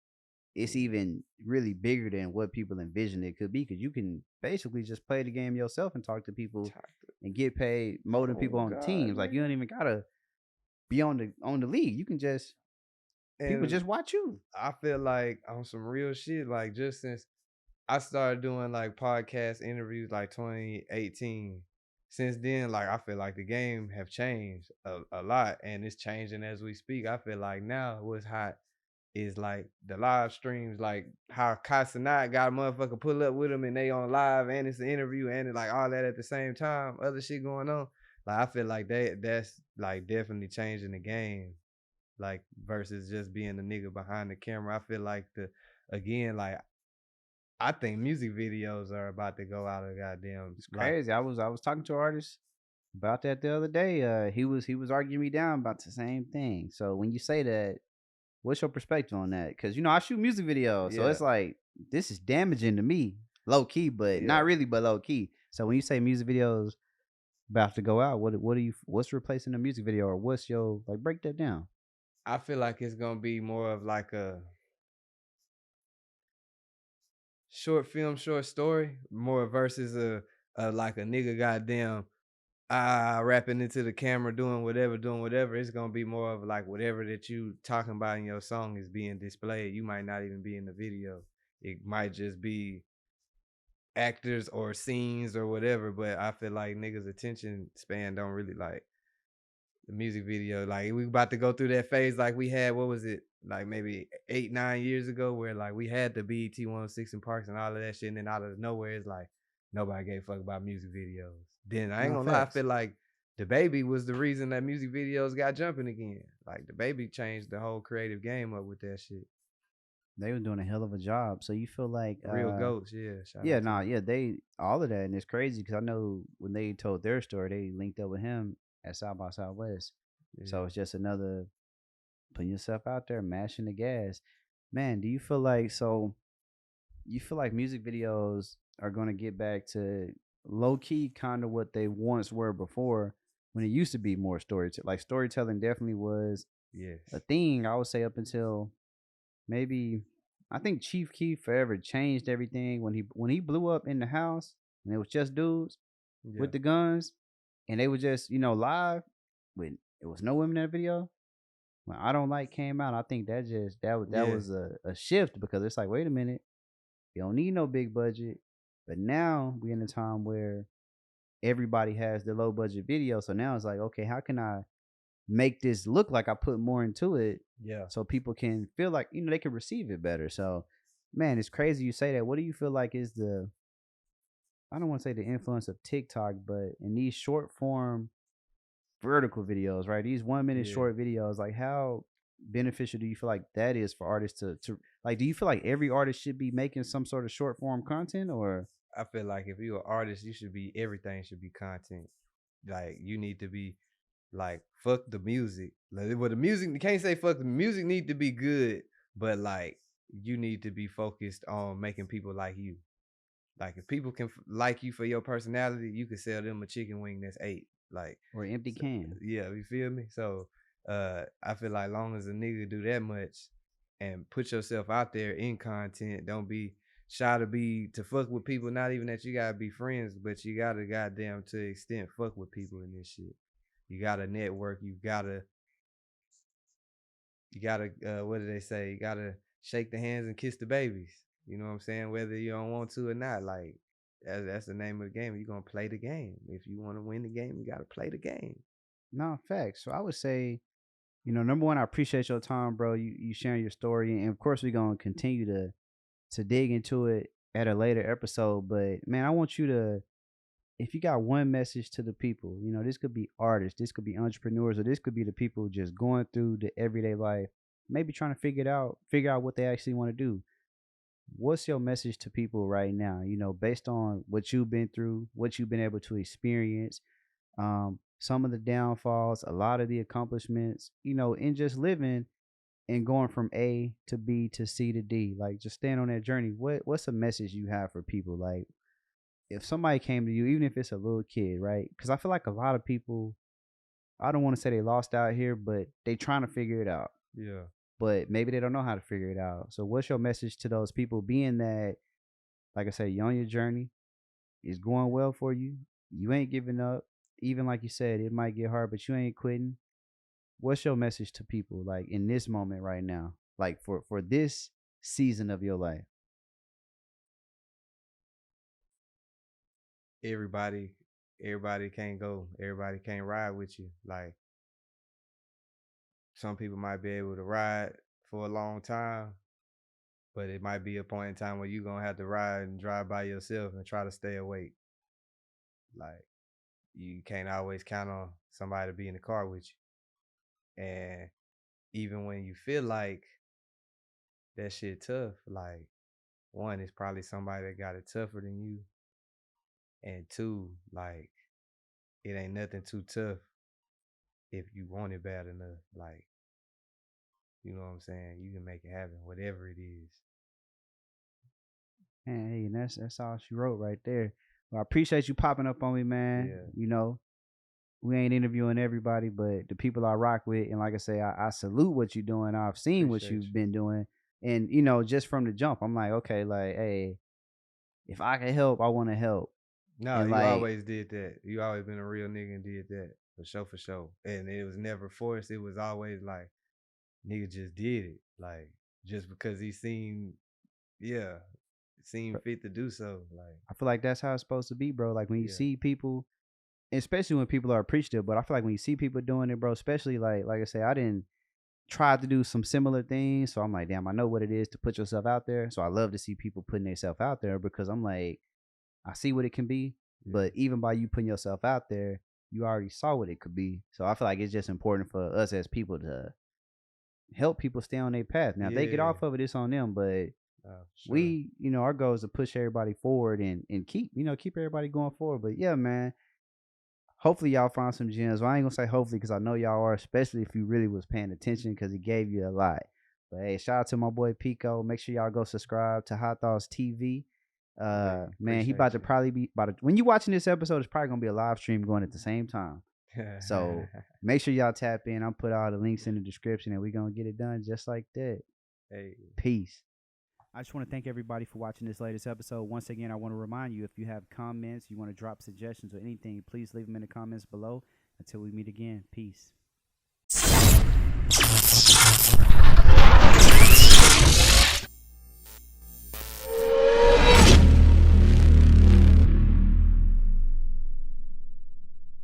A: it's even really bigger than what people envisioned it could be, because you can basically just play the game yourself and talk to people and get paid more than people
B: Oh
A: on the
B: God,
A: teams. Like you
B: nigga.
A: don't even gotta be on the league. You can just people
B: And
A: just watch you.
B: I feel like on some real shit, like just since I started doing like podcast interviews like 2018, since then, like I feel like the game have changed a lot, and it's changing as we speak. I feel like now what's hot is like the live streams, like how Casanat got a motherfucker pull up with him and they on live and it's an interview and it's like all that at the same time, other shit going on. Like I feel like that's like definitely changing the game. Like versus just being the nigga behind the camera. I feel like like I think music videos are about to go out of goddamn
A: It's
B: like
A: crazy. I was talking to an artist about that the other day. He was arguing me down about the same thing. So when you say that, what's your perspective on that? Because I shoot music videos, so
B: yeah,
A: it's like this is damaging to me, low key, but
B: yeah.
A: not really, but low key. So when you say music videos about to go out, what's replacing the music video, or what's your like break that down?
B: I feel like it's gonna be more of like a short film, short story, more versus a like a nigga goddamn rapping into the camera, doing whatever. It's gonna be more of like whatever that you talking about in your song is being displayed. You might not even be in the video. It might just be actors or scenes or whatever. But I feel like niggas' attention span don't really like the music video. Like we about to go through that phase like we had, what was it? Like maybe 8, 9 years ago, where like we had the BET 106 and Parks and all of that shit, and then out of nowhere, it's like nobody gave a fuck about music videos. Then I ain't
A: No
B: gonna lie, I
A: facts.
B: feel like the baby was the reason that music videos got jumping again. Like the baby changed the whole creative game up with that shit.
A: They were doing a hell of a job. So you feel like,
B: Real goats, yeah. Shout
A: yeah,
B: out to
A: nah,
B: them.
A: yeah, they all of that, and it's crazy because I know when they told their story, they linked up with him at South by Southwest.
B: Yeah.
A: So it's just another putting yourself out there, mashing the gas. Man, do you feel like so? You feel like music videos are going to get back to low key kind of what they once were before, when it used to be more storytelling. Like storytelling definitely was a
B: Yes.
A: thing. I would say up until maybe, I think Chief Keef forever changed everything when he blew up in the house and it was just dudes
B: Yeah.
A: with the guns, and they were just live when it was no women in the video. When I Don't Like came out, I think that
B: Yeah.
A: was a shift, because it's like, wait a minute, you don't need no big budget. But now we in a time where everybody has the low budget video. So now it's like, okay, how can I make this look like I put more into it,
B: Yeah.
A: so people can feel like, they can receive it better. So man, it's crazy you say that. What do you feel like is the, I don't want to say the influence of TikTok, but in these short form vertical videos, right? These 1 minute
B: Yeah.
A: short videos, like how beneficial do you feel like that is for artists to like, do you feel like every artist should be making some sort of short form content, or
B: I feel like if you're an artist, you should be everything should be content. Like you need to be like fuck the music. Like, well, the music you can't say fuck the music need to be good, but like you need to be focused on making people like you. Like if people can like you for your personality, you can sell them a chicken wing that's 8. Like,
A: empty
B: so,
A: can?
B: yeah, you feel me? So, I feel like long as a nigga do that much and put yourself out there in content, don't be shy to fuck with people. Not even that you gotta be friends, but you gotta goddamn to an extent fuck with people in this shit. You gotta network. You gotta what do they say? You gotta shake the hands and kiss the babies. You know what I'm saying? Whether you don't want to or not, like that's the name of the game. You're gonna play the game. If you want to win the game, you gotta play the game.
A: No, facts. So I would say, number one, I appreciate your time, bro. You sharing your story, and of course we're gonna continue to dig into it at a later episode. But man, I want you to, if you got one message to the people, this could be artists, this could be entrepreneurs, or this could be the people just going through the everyday life, maybe trying to figure out what they actually want to do. what's your message to people right now? Based on what you've been through, what you've been able to experience, some of the downfalls, a lot of the accomplishments, in just living and going from A to B to C to D, like just staying on that journey. What's a message you have for people? Like if somebody came to you, even if it's a little kid, right? Because I feel like a lot of people, I don't want to say they lost out here, but they trying to figure it out.
B: Yeah.
A: But maybe they don't know how to figure it out. So what's your message to those people, being that, like I said, you're on your journey, it's going well for you, you ain't giving up, even like you said, it might get hard, but you ain't quitting. What's your message to people, like in this moment right now, like for this season of your life?
B: Everybody, everybody can't go. Everybody can't ride with you. Like some people might be able to ride for a long time, but it might be a point in time where you're gonna have to ride and drive by yourself and try to stay awake. Like you can't always count on somebody to be in the car with you. And even when you feel like that shit tough, like one, it's probably somebody that got it tougher than you. And two, like it ain't nothing too tough if you want it bad enough. Like, you know what I'm saying? You can make it happen, whatever it is.
A: And hey, and that's all she wrote right there. Well, I appreciate you popping up on me, man.
B: Yeah.
A: We ain't interviewing everybody, but the people I rock with, and like I say, I salute what you're doing. I've seen what
B: Appreciate
A: you've
B: you.
A: been doing, and just from the jump, I'm like, okay, like, hey, if I can help, I want to help,
B: No,
A: and
B: you
A: like,
B: always did that. You always been a real nigga and did that. For sure, for sure. And it was never forced. It was always like, nigga just did it. Like, just because he seemed fit to do so. Like,
A: I feel like that's how it's supposed to be, bro. Like when you
B: yeah.
A: see people, especially when people are appreciative, but I feel like when you see people doing it, bro, especially like I say, I didn't try to do some similar things, so I'm like, damn, I know what it is to put yourself out there. So I love to see people putting themselves out there because I'm like, I see what it can be,
B: Yeah.
A: but even by you putting yourself out there, you already saw what it could be. So I feel like it's just important for us as people to help people stay on their path. Now, if they get
B: Yeah.
A: off of it, it's on them, but
B: Sure.
A: our goal is to push everybody forward and keep everybody going forward. But yeah, man, hopefully y'all find some gems. Well, I ain't gonna say hopefully because I know y'all are, especially if you really was paying attention because he gave you a lot. But hey, shout out to my boy Pico. Make sure y'all go subscribe to Hot Thoughts TV.
B: Yeah.
A: Man, he about
B: Appreciate
A: to
B: you.
A: probably be about to, when you watching this episode, it's probably gonna be a live stream going at the same time. So make sure y'all tap in. I'll put all the links in the description and we're gonna get it done just like that.
B: Hey.
A: Peace. I just want to thank everybody for watching this latest episode. Once again, I want to remind you, if you have comments, you want to drop suggestions or anything, please leave them in the comments below. Until we meet again, peace.